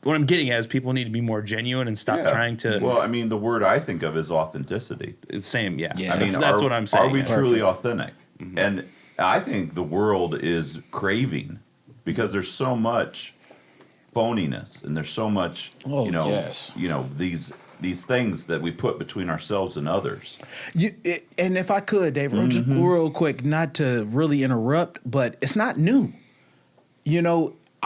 What I'm getting at is people need to be more genuine and stop trying to. Well, I mean, the word I think of is authenticity. It's same, yeah. I mean, that's what I'm saying. Are we truly authentic? And I think the world is craving because there's so much phoniness and there's so much, these things that we put between ourselves and others. And if I could, Dave, just real quick, not to really interrupt, but it's not new.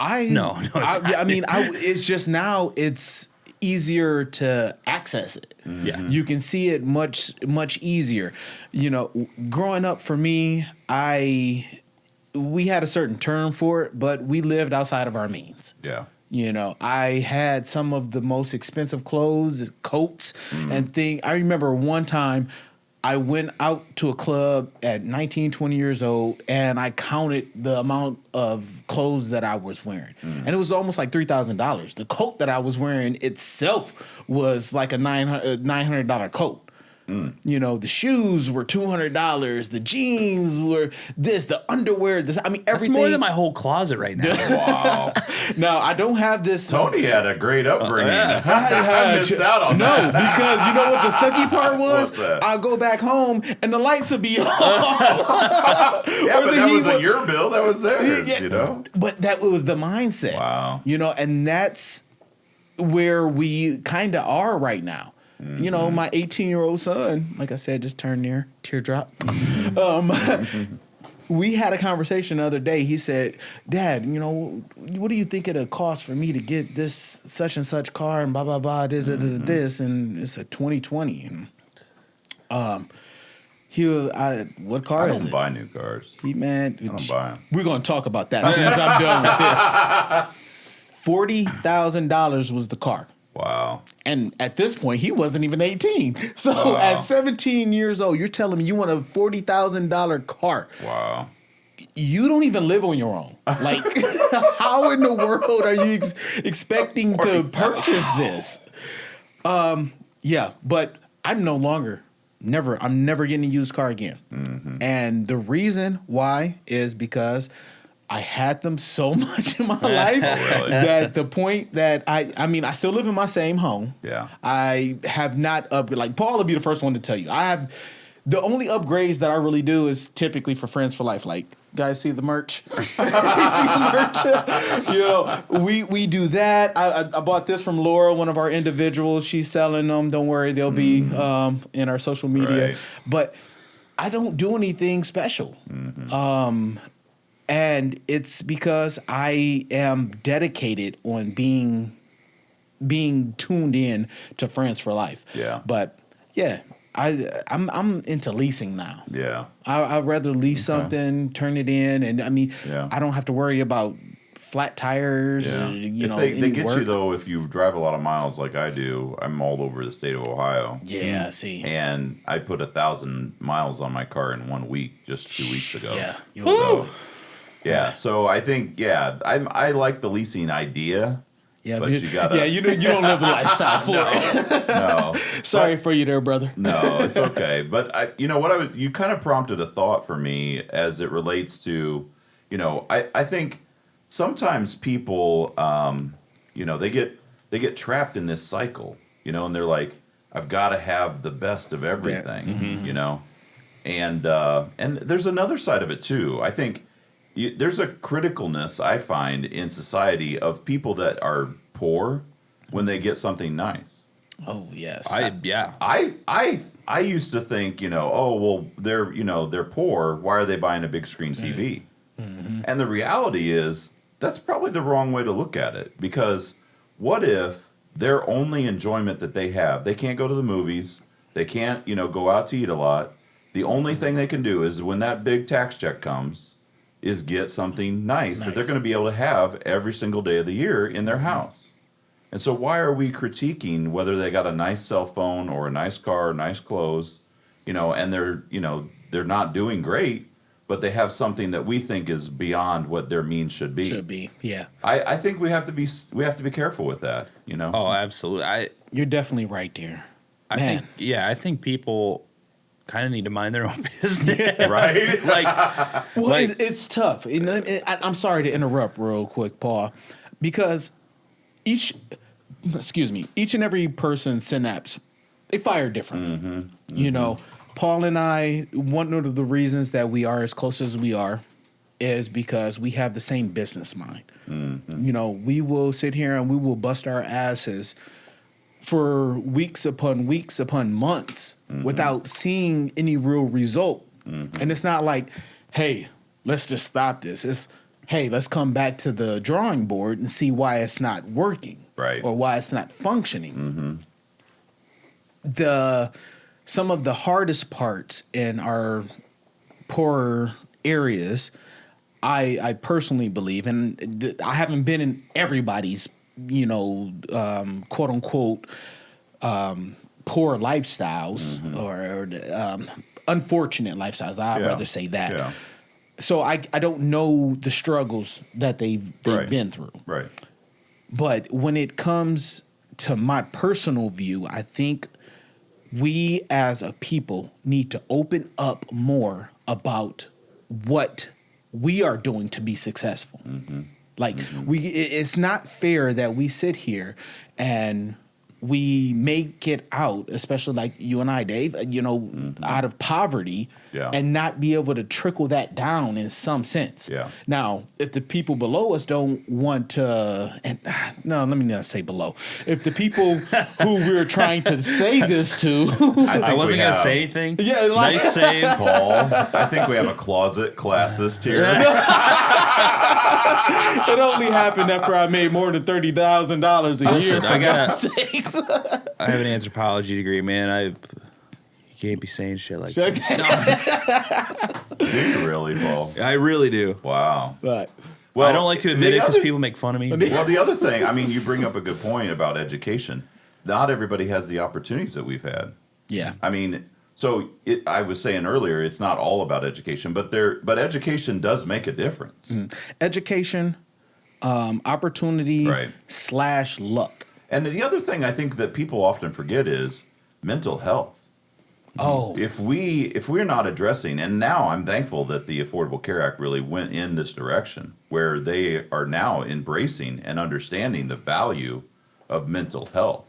It's just now it's easier to access it. Yeah. You can see it much easier. Growing up for me, we had a certain term for it, but we lived outside of our means. Yeah. I had some of the most expensive clothes, coats, and things. I remember one time I went out to a club at 19, 20 years old, and I counted the amount of clothes that I was wearing. And it was almost like $3,000. The coat that I was wearing itself was like a $900 coat. You know, the shoes were $200. The jeans were this. The underwear. This. I mean, everything. That's more than my whole closet right now. Wow. Now I don't have this. Tony had a great upbringing. I missed out on no, that. because you know what the sucky part was? What's that? I'll go back home and the lights will be off. Yeah, Or but the that heat wasn't would- your bill. That was theirs, Yeah, you know? But that was the mindset. Wow. You know, and that's where we kind of are right now. You know, my 18-year-old son, like I said, just turned near teardrop. We had a conversation the other day. He said, Dad, you know, what do you think it'll cost for me to get this such and such car and blah, blah, blah, this, and it's a 2020. And he was, what car I is don't it? buy new cars. He, man, I don't buy 'em. we're going to talk about that as soon as I'm done with this. $40,000 was the car. Wow. And at this point, he wasn't even 18. So at 17 years old, you're telling me you want a $40,000 car. Wow. You don't even live on your own. Like, how in the world are you expecting to purchase this? Yeah, but I'm I'm never getting a used car again. And the reason why is because I had them so much in my life Really? that the point that I mean, I still live in my same home. Yeah. I have not like Paul will be the first one to tell you. I have the only upgrades that I really do is typically for Friends for Life. Like, guys, see the merch? You see the merch? You know, we do that. I bought this from Laura, one of our individuals. She's selling them. Don't worry, they'll be in our social media. Right. But I don't do anything special. And it's because I am dedicated on being tuned in to Friends for Life. Yeah. But yeah, I'm into leasing now. Yeah. I'd rather lease something, turn it in, and I mean, Yeah. I don't have to worry about flat tires. Yeah. You If know, they any get work. you, though, if you drive a lot of miles like I do, I'm all over the state of Ohio. Yeah, see. And I put 1,000 miles on my car in 1 week just 2 weeks ago. Yeah. So, yeah. So I think, I like the leasing idea. Yeah, but you gotta- yeah, you don't live the lifestyle for it. No. Sorry for you there, brother. No, it's okay. But you kind of prompted a thought for me as it relates to, I think sometimes people, they get trapped in this cycle, and they're like, I've got to have the best of everything, and there's another side of it too. I think there's a criticalness I find in society of people that are poor when they get something nice. Oh yes. I used to think, they're poor. Why are they buying a big screen TV? Mm-hmm. And the reality is that's probably the wrong way to look at it, because what if their only enjoyment that they have, they can't go to the movies, they can't, go out to eat a lot. The only thing they can do is when that big tax check comes is get something nice that they're going to be able to have every single day of the year in their house. And so why are we critiquing whether they got a nice cell phone or a nice car or nice clothes, and they're not doing great, but they have something that we think is beyond what their means should be. Should be, yeah. I think we have to be careful with that, Oh, absolutely. You're definitely right there. I think people kind of need to mind their own business. Right? Well, it's tough. I'm sorry to interrupt real quick, Paul, because each and every person's synapse, they fire differently. Paul and I, one of the reasons that we are as close as we are is because we have the same business mind. We will sit here and we will bust our asses for weeks upon months without seeing any real result. And it's not like, hey, let's just stop this. It's, hey, let's come back to the drawing board and see why it's not working, right, or why it's not functioning. Some of the hardest parts in our poorer areas, I personally believe, and I haven't been in everybody's quote unquote poor lifestyles or unfortunate lifestyles. I'd rather say that. Yeah. So I don't know the struggles that they've been through. Right. But when it comes to my personal view, I think we as a people need to open up more about what we are doing to be successful. Like it's not fair that we sit here and we make it out, especially like you and I, Dave, out of poverty and not be able to trickle that down in some sense. Yeah. Now, if the people below us don't want to, let me not say below. If the people who we're trying to say this to, I wasn't going to say anything. Yeah, like, nice save, Paul. I think we have a closet classist here. it only happened after I made more than $30,000 a year. I have an anthropology degree, man. You can't be saying shit like that. Do you really, Paul? I really do. Wow. But Well, I don't like to admit it because people make fun of me. Well, the other thing, I mean, you bring up a good point about education. Not everybody has the opportunities that we've had. yeah, I mean, I was saying earlier, it's not all about education, but education does make a difference. education, opportunity Right. / luck. And the other thing I think that people often forget is mental health. Oh, If we're not addressing, and now I'm thankful that the Affordable Care Act really went in this direction, where they are now embracing and understanding the value of mental health,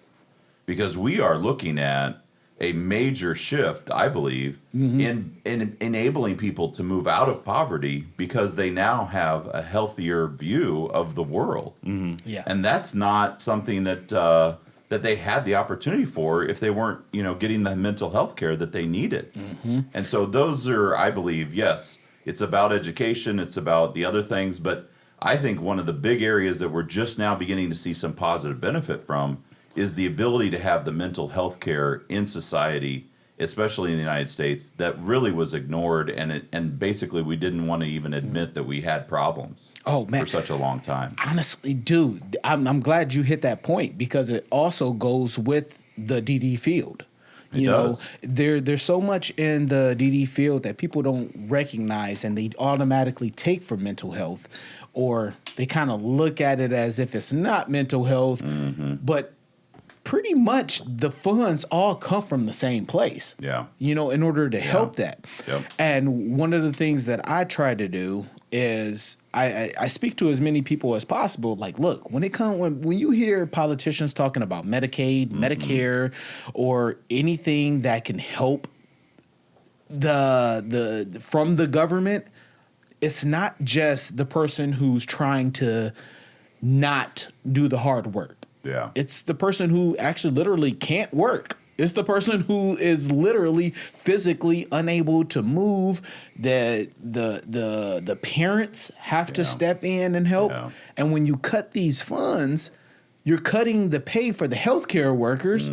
because we are looking at a major shift, I believe, in enabling people to move out of poverty because they now have a healthier view of the world. yeah. And that's not something that that they had the opportunity for if they weren't, getting the mental health care that they needed. And so those are, I believe, yes, it's about education, it's about the other things, but I think one of the big areas that we're just now beginning to see some positive benefit from is the ability to have the mental health care in society, especially in the United States, that really was ignored, and basically we didn't want to even admit that we had problems. Oh, man. For such a long time. Honestly, dude, I'm glad you hit that point because it also goes with the DD field. It does. There's so much in the DD field that people don't recognize and they automatically take for mental health, or they kind of look at it as if it's not mental health, but pretty much the funds all come from the same place. Yeah. In order to help that. Yep. And one of the things that I try to do is I speak to as many people as possible. Like, look, when you hear politicians talking about Medicaid, Medicare, or anything that can help from the government, it's not just the person who's trying to not do the hard work. Yeah. It's the person who actually literally can't work. It's the person who is literally physically unable to move. The parents have to step in and help. Yeah. And when you cut these funds, you're cutting the pay for the healthcare workers,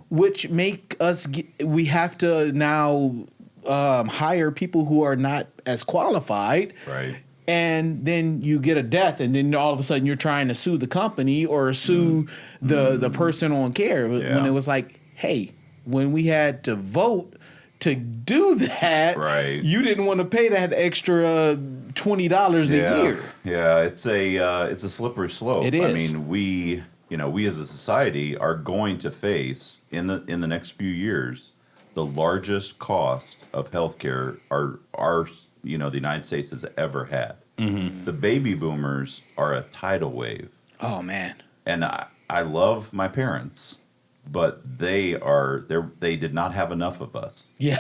which make us we have to now hire people who are not as qualified. Right. And then you get a death, and then all of a sudden you're trying to sue the company or sue the person on care. Yeah. When it was like, hey, when we had to vote to do that, Right. you didn't want to pay that extra $20 a year. Yeah, it's a slippery slope. It I is. mean, we as a society are going to face in the next few years the largest cost of healthcare the United States has ever had. The baby boomers are a tidal wave. Oh, man. And I love my parents, but they did not have enough of us. Yeah.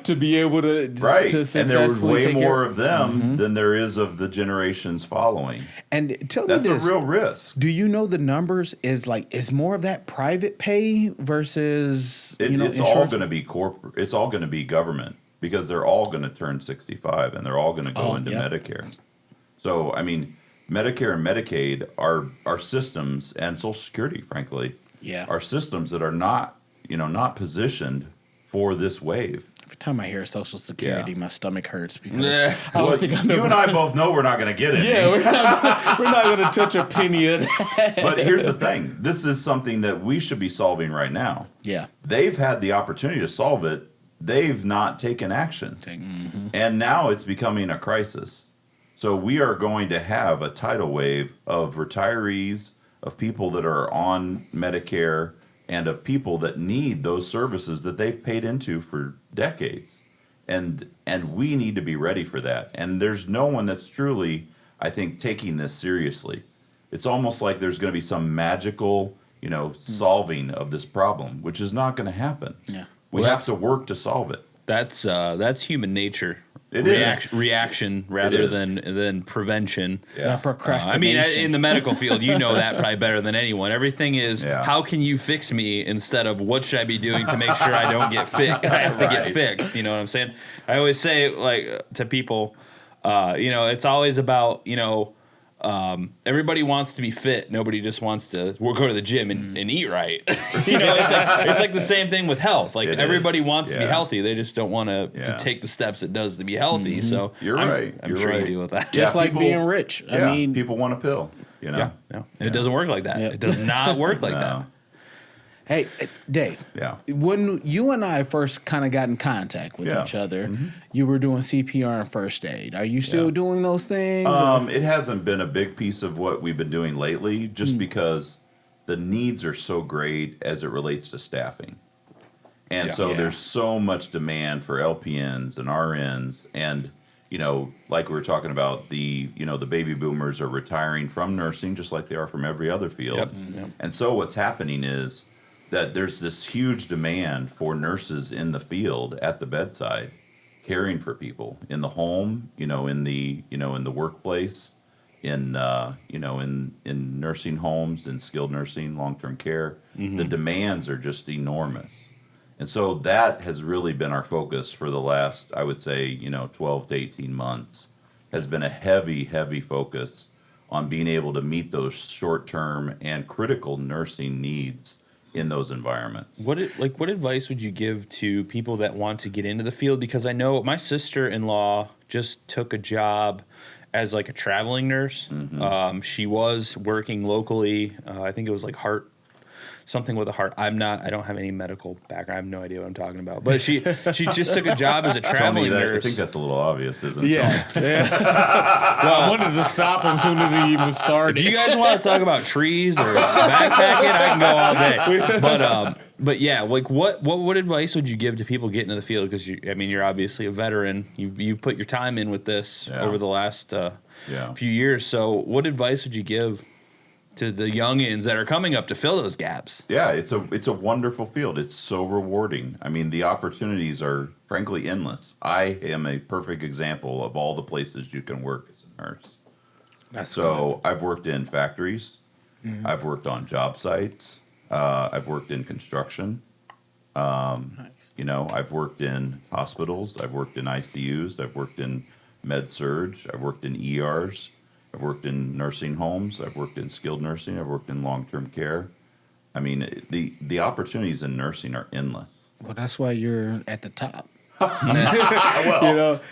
To be able to Right. to And there was successfully way take more care. of them than there is of the generations following. And tell That's me a this. real risk. Do you know the numbers? Is more of that private pay versus It's all insurance? going to be corporate. It's all going to be government because they're all going to turn 65 and they're all going to go into yep. Medicare. So, I mean, Medicare and Medicaid are systems, and Social Security, frankly, Yeah. are systems that are not positioned for this wave. Every time I hear Social Security, my stomach hurts because Yeah. I don't Well, think you and I both know we're not going to get it. Yeah, we're not going to touch a penny of that. But here's the thing. This is something that we should be solving right now. Yeah. They've had the opportunity to solve it. They've not taken action. And now it's becoming a crisis. So we are going to have a tidal wave of retirees, of people that are on Medicare, and of people that need those services that they've paid into for decades. And we need to be ready for that. And there's no one that's truly, I think, taking this seriously. It's almost like there's going to be some magical, solving of this problem, which is not going to happen. Yeah. We have to work to solve it. That's human nature. It is. Reaction rather is. than prevention. Yeah. Procrastination. In the medical field, you know that probably better than anyone. Everything is, Yeah. how can you fix me instead of what should I be doing to make sure I don't get fixed? I have to get Right. fixed. You know what I'm saying? I always say, like, to people, it's always about, everybody wants to be fit. Nobody just wants to go to the gym and eat right. It's like the same thing with health. Like It everybody is. wants to be Yeah. healthy. They just don't want to Yeah. take the steps it does to be healthy. So You're right. I'm You're sure right. you deal with that. Just Yeah, like people- being rich. I Yeah, mean, people want a pill. Yeah. It doesn't work like that. Yeah. It does not work like No. that. hey, Dave. Yeah. When you and I first kind of got in contact with Yeah. each other, you were doing CPR and first aid. Are you still Yeah. doing those things? or- It hasn't been a big piece of what we've been doing lately, just because the needs are so great as it relates to staffing. And Yeah. so Yeah. there's so much demand for LPNs and RNs, and like we were talking about, the baby boomers are retiring from nursing just like they are from every other field. Yep. Yep. And so what's happening is that there's this huge demand for nurses in the field at the bedside, caring for people in the home, in the workplace, in nursing homes, in skilled nursing, long-term care. The demands are just enormous. And so that has really been our focus for the last, I would say, 12 to 18 months, has been a heavy, heavy focus on being able to meet those short-term and critical nursing needs in those environments. What advice would you give to people that want to get into the field? Because I know my sister-in-law just took a job as like a traveling nurse. She was working locally. I think it was like something with a heart. I don't have any medical background. I have no idea what I'm talking about. But she just took a job as a Tony, traveling I nurse. think that's a little obvious, isn't it? yeah. I wanted to stop him as soon as he even started. If you guys want to talk about trees or backpacking, I can go all day. But yeah, like what advice would you give to people getting into the field? Because you're obviously a veteran. You put your time in with this Yeah. over the last Yeah. few years. So what advice would you give to the youngins that are coming up to fill those gaps? Yeah, it's a wonderful field. It's so rewarding. I mean, the opportunities are frankly endless. I am a perfect example of all the places you can work as a nurse. So I've worked in factories. I've worked on job sites. I've worked in construction. I've worked in hospitals. I've worked in ICUs. I've worked in med surge. I've worked in ERs. I've worked in nursing homes. I've worked in skilled nursing. I've worked in long-term care. I mean, the opportunities in nursing are endless. Well, that's why you're at the top. Well,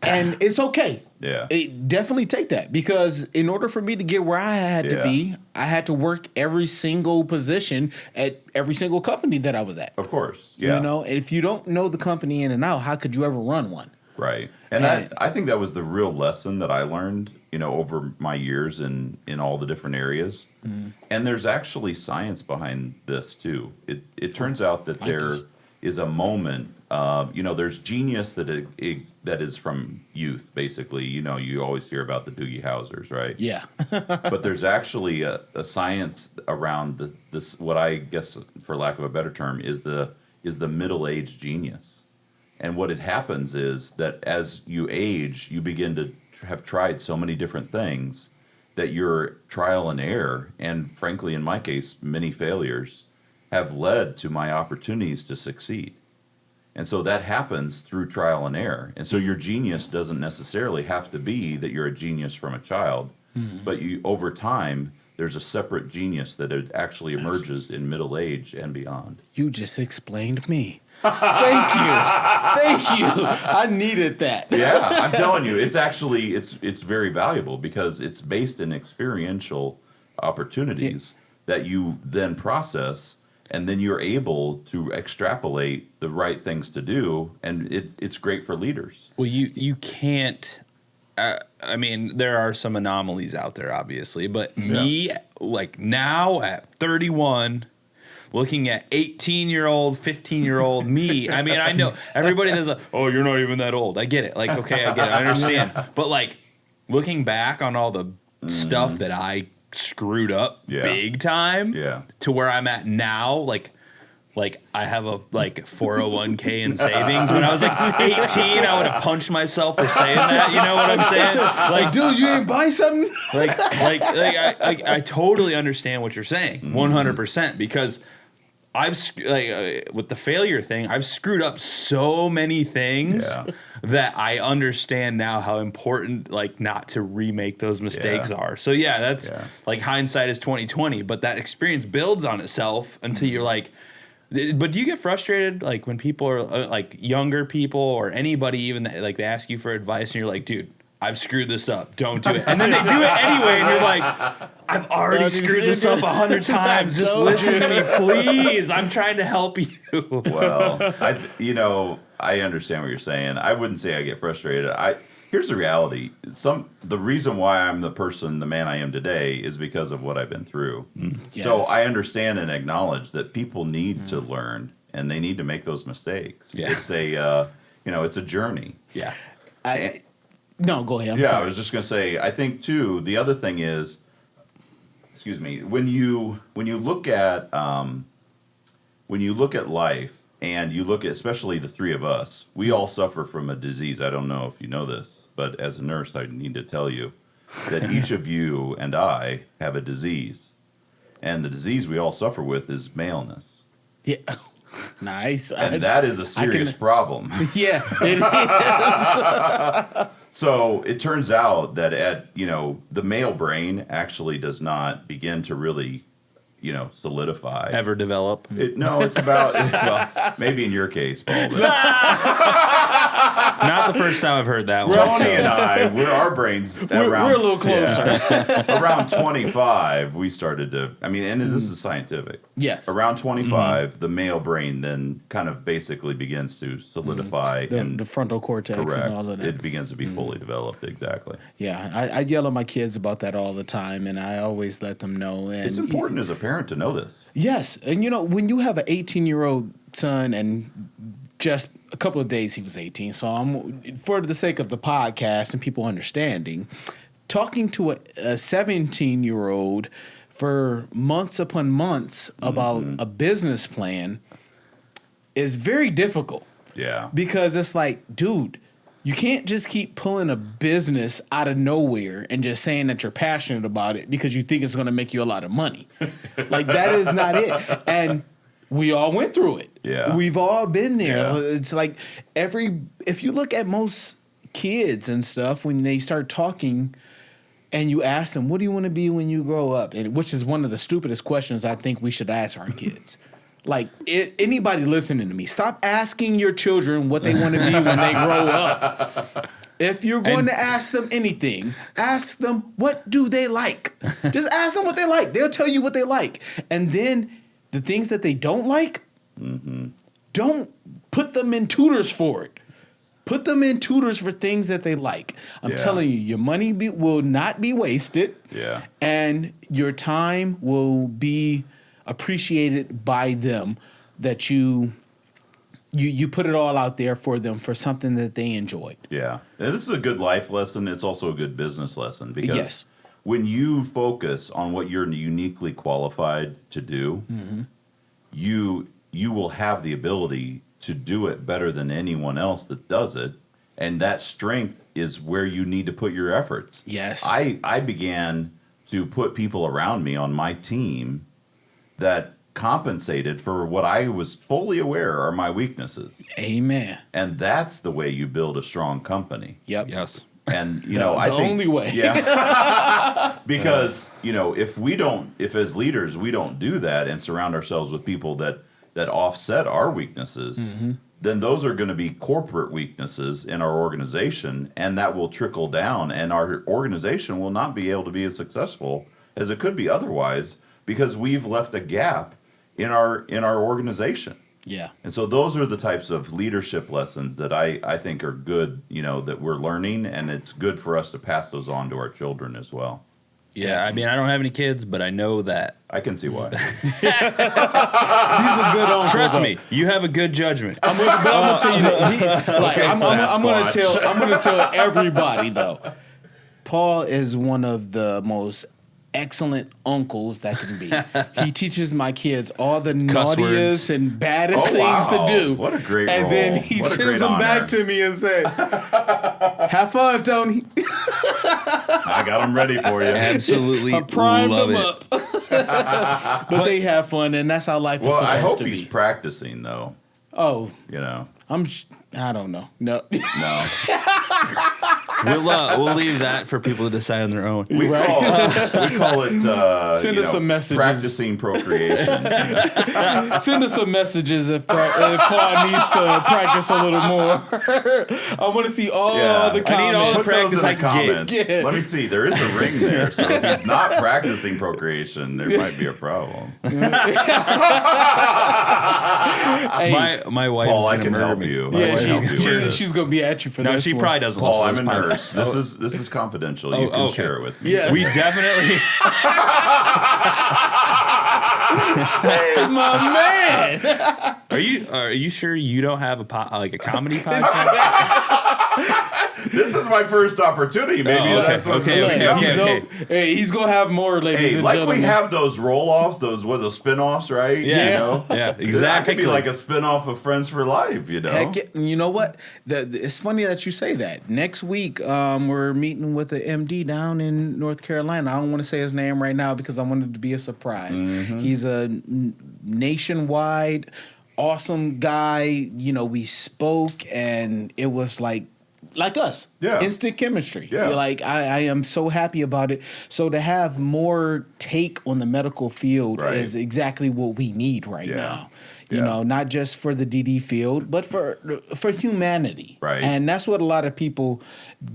And it's okay. Yeah. Definitely take that, because in order for me to get where I had to Yeah. be, I had to work every single position at every single company that I was at. Of course. Yeah. If you don't know the company in and out, how could you ever run one? Right. And And- I think that was the real lesson that I learned, over my years in all the different areas. And there's actually science behind this too. It turns out that there is a moment, there's genius that is from youth, basically. You always hear about the Doogie Howsers, right? Yeah. But there's actually a science around this, what I guess, for lack of a better term, is the middle-aged genius. And what it happens is that as you age, you begin to have tried so many different things that your trial and error, and frankly, in my case, many failures, have led to my opportunities to succeed. And so that happens through trial and error. And so your genius doesn't necessarily have to be that you're a genius from a child, but over time, there's a separate genius that it actually emerges in middle age and beyond. You just explained me. Thank you. I needed that. Yeah, I'm telling you, it's actually it's very valuable because it's based in experiential opportunities that you then process, and then you're able to extrapolate the right things to do, and it's great for leaders. Well, you can't. There are some anomalies out there, obviously, but me, like now at 31, looking at 18-year-old, 15-year-old me. I mean, I know everybody that's like, oh, you're not even that old. I get it. Like, okay, I get it. I understand. But like looking back on all the stuff that I screwed up big time to where I'm at now, like I have a 401k in savings. When I was like 18, I would have punched myself for saying that. You know what I'm saying? Like, dude, you ain't buy something? I totally understand what you're saying, 100%, because I've with the failure thing, I've screwed up so many things that I understand now how important not to remake those mistakes are. So that's like hindsight is 20/20, but that experience builds on itself until you're like. But do you get frustrated like when people are like younger people or anybody even like they ask you for advice and you're like, dude, I've screwed this up, don't do it, and then they do it anyway and you're like, I've already screwed this up 100 times, just listen to me please, I'm trying to help you. Well, I understand what you're saying. I wouldn't say I get frustrated. Here's the reality. The reason why I'm the man I am today is because of what I've been through. Yes. So I understand and acknowledge that people need to learn and they need to make those mistakes. Yeah. It's it's a journey. Yeah. No, go ahead. I'm sorry. I was just going to say, I think too, the other thing is, when you look at life, and you look at, especially the three of us, we all suffer from a disease. I don't know if you know this, but as a nurse, I need to tell you that each of you and I have a disease. And the disease we all suffer with is maleness. Yeah. Nice. And that is a serious problem. Yeah, it is. So it turns out that the male brain actually does not begin to really solidify. Ever develop? It's about, well, maybe in your case, Paul. Not the first time I've heard that one. Tony and I, our brains, we're a little closer. Yeah, around 25, we started to, and this is scientific. Yes. Around 25, the male brain then kind of basically begins to solidify. And the frontal cortex and all of that. It begins to be fully developed, exactly. Yeah, I yell at my kids about that all the time, and I always let them know. And it's important as a parent to know this. Yes, and when you have an 18-year-old son, and just a couple of days he was 18, so I'm, for the sake of the podcast and people understanding, talking to a 17-year-old for months upon months about a business plan is very difficult. Yeah. Because it's like, dude, you can't just keep pulling a business out of nowhere and just saying that you're passionate about it because you think it's going to make you a lot of money. Like, that is not it. And we all went through it. Yeah. We've all been there. Yeah. It's like if you look at most kids and stuff, when they start talking and you ask them, what do you want to be when you grow up? And which is one of the stupidest questions I think we should ask our kids. Like, anybody listening to me, stop asking your children what they want to be when they grow up. If you're going to ask them anything, ask them, what do they like? Just ask them what they like. They'll tell you what they like. And then the things that they don't like, don't put them in tutors for it. Put them in tutors for things that they like. I'm telling you, your money will not be wasted. Yeah. And your time will be appreciated by them, that you put it all out there for them for something that they enjoyed. Yeah. And this is a good life lesson. It's also a good business lesson, because when you focus on what you're uniquely qualified to do, you will have the ability to do it better than anyone else that does it. And that strength is where you need to put your efforts. Yes. I began to put people around me on my team that compensated for what I was fully aware are my weaknesses. Amen. And that's the way you build a strong company. Yep. Yes. And I think the only way. Yeah. Because, if as leaders we don't do that and surround ourselves with people that offset our weaknesses, then those are going to be corporate weaknesses in our organization, and that will trickle down, and our organization will not be able to be as successful as it could be otherwise, because we've left a gap in our organization. Yeah. And so those are the types of leadership lessons that I think are good, that we're learning, and it's good for us to pass those on to our children as well. Yeah, I mean, I don't have any kids, but I know that. I can see why. He's a good uncle. Trust though. me, you have a good judgment. I'm gonna tell you that I'm gonna tell everybody though. Paul is one of the most excellent uncles that can be. He teaches my kids all the naughtiest and baddest things wow. to do. What a great And role. then he What a sends great them back honor. to me and say, "Have fun, Tony." I got them ready for you. Absolutely I primed love them it. up. But they have fun, and that's how life is Well, supposed I hope to he's be. practicing though. Oh, You know, I don't know. No. no. We'll leave that for people to decide on their own. We Right. call it Send us some messages. practicing procreation. Send us some messages if Paul needs to practice a little more. I want to see all the comments. I need all the Put those in practice I the can get. comments. Yeah. Let me see. There is a ring there, so if he's not practicing procreation, there might be a problem. Hey, My wife Paul, I is can gonna help murder me. you. I yeah, can help you with this. she's gonna be at you for No, this she one. probably doesn't Paul, listen I'm to a this podcast. nurse. This is confidential. Oh, You can okay. share it with me. Yeah. We definitely. Hey, my man. Are you sure you don't have a comedy podcast? This is my first opportunity. Maybe Oh, okay, that's what okay, this okay, becomes. okay. Hey, he's gonna have more, ladies Hey, and like gentlemen. we have those roll-offs, those spin-offs, right? Yeah. You know? Yeah, That could exactly. be like a spin-off of Friends for Life, you know? Heck, you know what? It's funny that you say that. Next week, we're meeting with an MD down in North Carolina. I don't want to say his name right now because I want it to be a surprise. Mm-hmm. He's a nationwide awesome guy. You know, we spoke and it was like us. Yeah. Instant chemistry. Yeah. Like I am so happy about it. So to have more take on the medical field Right. is exactly what we need right Yeah. now. You Yeah. know, not just for the DD field, but for humanity. Right. And that's what a lot of people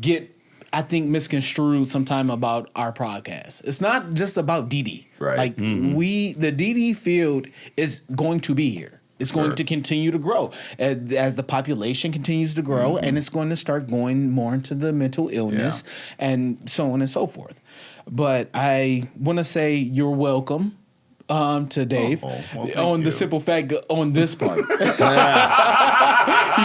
get, I think, misconstrued sometime about our podcast. It's not just about DD. Right. Like the DD field is going to be here. It's going Sure. to continue to grow as the population continues to grow, and it's going to start going more into the mental illness and so on and so forth. But I want to say you're welcome to Dave well, thank on the you. simple fact on this part. He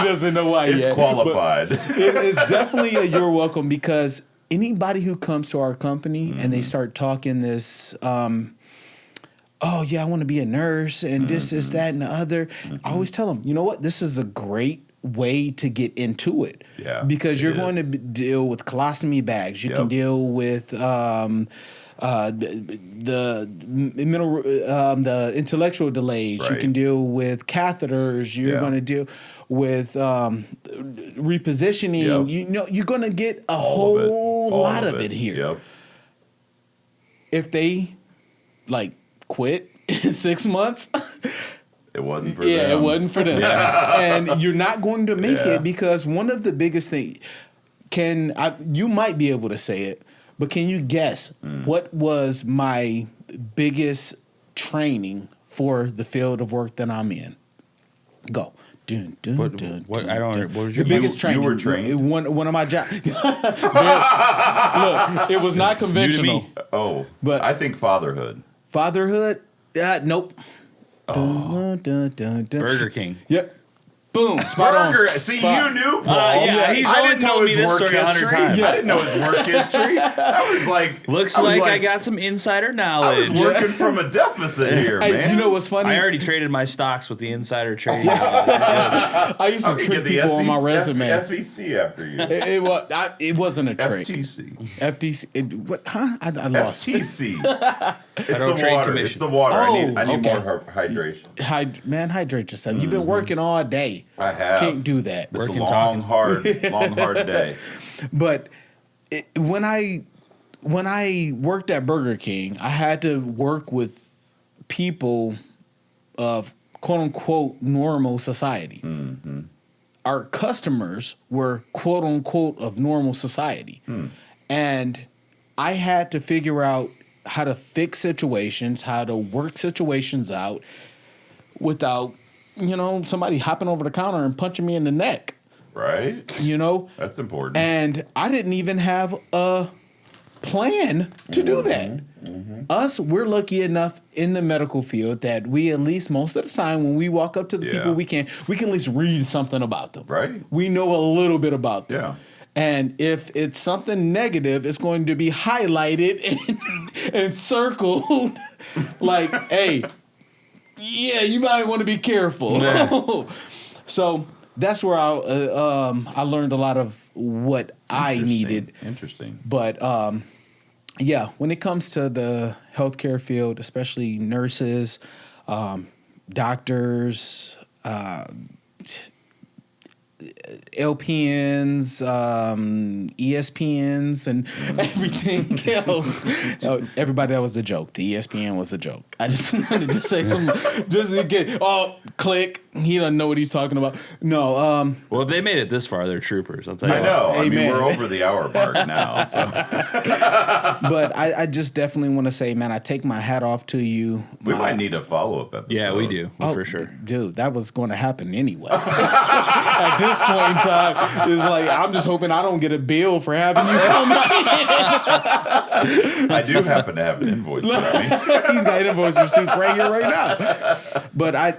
doesn't know why It's yet. qualified. But it's definitely a you're welcome because anybody who comes to our company and they start talking this, oh yeah, I want to be a nurse and this, that, and the other. I always tell them, you know what? This is a great way to get into it. Yeah, because it you're is. going to deal with colostomy bags. You can Yep. deal with the mental, the intellectual delays. You Right. can deal with catheters. You're Yeah. going to deal with repositioning. Yep. You know, you're going to get a All of it. whole All lot of it here. Yep. If they like quit in 6 months, It wasn't for yeah, them. it wasn't for them. And you're not going to make Yeah. it because one of the biggest things you might be able to say it, but can you guess what was my biggest training for the field of work that I'm in? Go. Dun, dun, What- dun, what- dun, I don't- dun. what was the your- biggest You training? were trained? One of my jobs. Look, it was not conventional. Oh, But- I think fatherhood. Fatherhood? Nope. Dun, dun, dun, dun. Burger King. Yep. Boom. Spot on. Burger. See, Spot. you knew, Paul. yeah, he's I only didn't know told me his this work story 100 history. times. I didn't know his work history. That was like Looks I was like I got some insider I was knowledge. working from a deficit here, Hey, man. you know what's funny? I already traded my stocks with the insider trading. I used I'm to gonna trick get the people on my SEC resume. FEC after you. It wasn't a trick. FTC. FTC. What? Huh? I lost. FTC. It's Federal the Trade water. Commission. It's the water. I need okay. more hydration. Man, hydrate yourself. You've been working all day. I have. Can't do that. It's a Working, long, hard day. But when I worked at Burger King, I had to work with people of quote unquote normal society. Mm-hmm. Our customers were quote unquote of normal society. And I had to figure out how to fix situations, how to work situations out without, somebody hopping over the counter and punching me in the neck, Right? you know? That's important. And I didn't even have a plan to do that. Us, we're lucky enough in the medical field that we, at least most of the time, when we walk up to the people we can at least read something about them. Right. We know a little bit about them. Yeah. And if it's something negative, it's going to be highlighted and circled like, hey, yeah, you might want to be careful. So that's where I learned a lot of what I needed. Interesting. But yeah, when it comes to the healthcare field, especially nurses, doctors, LPNs, ESPNs, and everything else. Everybody, that was a joke. The ESPN was a joke. I just wanted to say some, just to get, click. He doesn't know what he's talking about. No. Well, if they made it this far, they're troopers. I'll tell you. I know. I mean, Amen. we're over the hour mark now. So But I just definitely want to say, man, I take my hat off to you. we might need a follow-up episode. Yeah, we do for sure. Dude, that was going to happen anyway. At this point in time, it's like, I'm just hoping I don't get a bill for having you come by. I do happen to have an invoice. He's got invoice receipts right here, right now. But I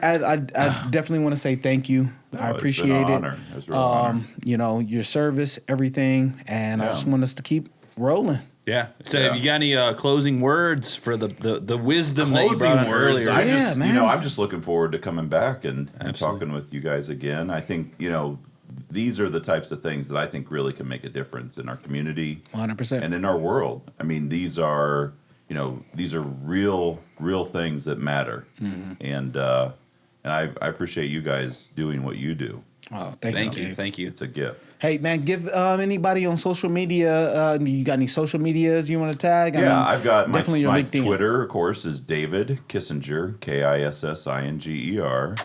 definitely want to say thank you. I appreciate It's been an it. honor. It was a real honor. You know, your service, everything. And I just want us to keep rolling. Yeah. So, Yeah. have you got any closing words for the wisdom that you Closing brought on words. earlier? Yeah, man. I'm just looking forward to coming back and talking with you guys again. I think, these are the types of things that I think really can make a difference in our community 100%. and in our world. I mean, these are real things that matter. Mm-hmm. And I appreciate you guys doing what you do. Oh, Thank you. Dave. Thank you. It's a gift. Hey, man, give anybody on social media, you got any social medias you want to tag? Yeah, I've got my definitely your LinkedIn. Twitter, of course, is David Kissinger, Kissinger.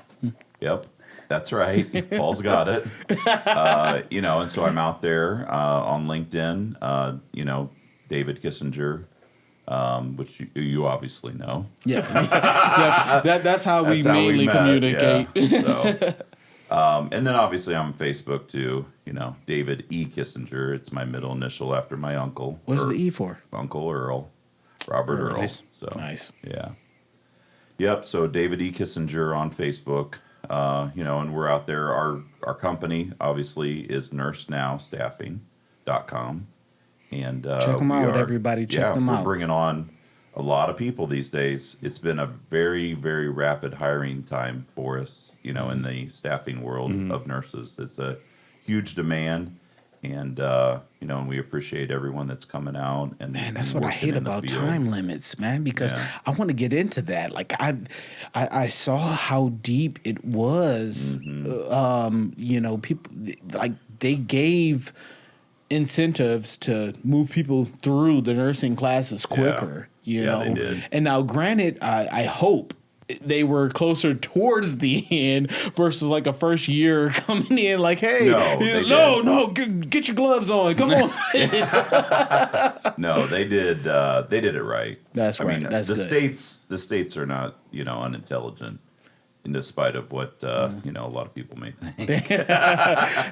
Yep, that's right. Paul's got it. And so I'm out there on LinkedIn. David Kissinger, which you obviously know. Yeah, that's how we That's how we mainly met, communicate. yeah. So, and then obviously I'm on Facebook too. David E. Kissinger. It's my middle initial after my uncle. What's Or- the E for? Uncle Earl, Robert Earl. Nice. So Nice. yeah. Yep. So David E. Kissinger on Facebook. And we're out there. Our company obviously is nursenowstaffing.com. And Check them we out, are- everybody. Check them we're out. bringing on a lot of people these days. It's been a very, very rapid hiring time for us, in the staffing world of nurses. It's a huge demand. And, and we appreciate everyone that's coming out. And Man, that's what I working hate in the about field. time limits, man, because Yeah. I want to get into that. Like I saw how deep it was. People like they gave incentives to move people through the nursing classes quicker. Yeah, they did. And now, granted, I hope they were closer towards the end versus like a first year coming in like, hey, No, they get your gloves on. Come on. No, they did. They did it right. That's right. That's the good. states are not, unintelligent, in spite of what a lot of people may think.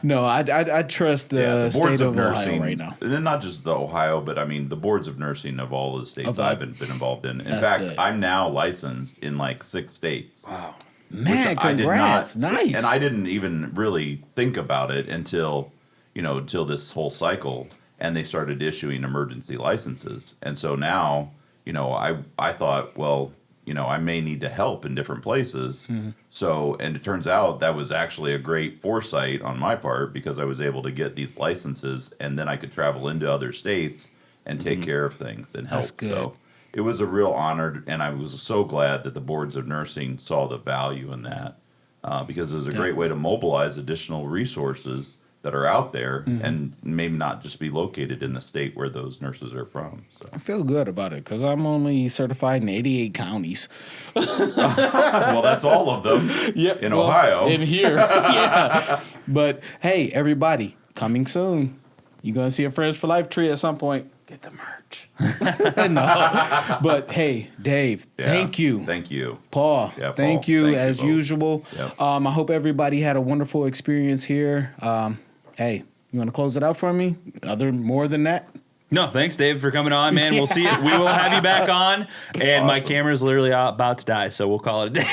No, I trust the boards state of nursing Ohio right now. and then not just the Ohio, but the boards of nursing of all the states Of all- I've been involved in. In That's fact, good. I'm now licensed in like 6 states. Wow. Man, I did congrats. not, Nice. and I didn't even really think about it until this whole cycle, and they started issuing emergency licenses. And so now, I thought, well, I may need to help in different places. Mm-hmm. So, and it turns out that was actually a great foresight on my part, because I was able to get these licenses, and then I could travel into other states and take care of things and help. That's good. So it was a real honor, and I was so glad that the boards of nursing saw the value in that, because it was a great way to mobilize additional resources that are out there and maybe not just be located in the state where those nurses are from. So. I feel good about it because I'm only certified in 88 counties. Well, that's all of them in Ohio. In here. Yeah. But hey, everybody, coming soon. You're going to see a Friends for Life tree at some point. Get the merch. No. But hey, Dave, Yeah. thank you. Thank you. Paul, Yeah, thank Paul. you Thank you as both. usual. Yep. I hope everybody had a wonderful experience here. Hey, you want to close it out for me? More than that? No, thanks, Dave, for coming on, man. We'll see you. We will have you back on. And my camera's literally about to die, so we'll call it a day.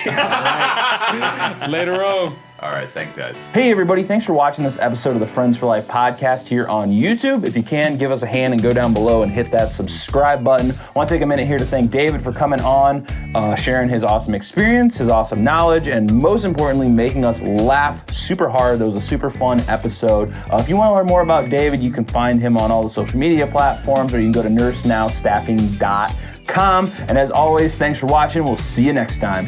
Later on. All right, thanks, guys. Hey, everybody. Thanks for watching this episode of the Friends for Life podcast here on YouTube. If you can, give us a hand and go down below and hit that subscribe button. I want to take a minute here to thank David for coming on, sharing his awesome experience, his awesome knowledge, and most importantly, making us laugh super hard. That was a super fun episode. If you want to learn more about David, you can find him on all the social media platforms, or you can go to nursenowstaffing.com. And as always, thanks for watching. We'll see you next time.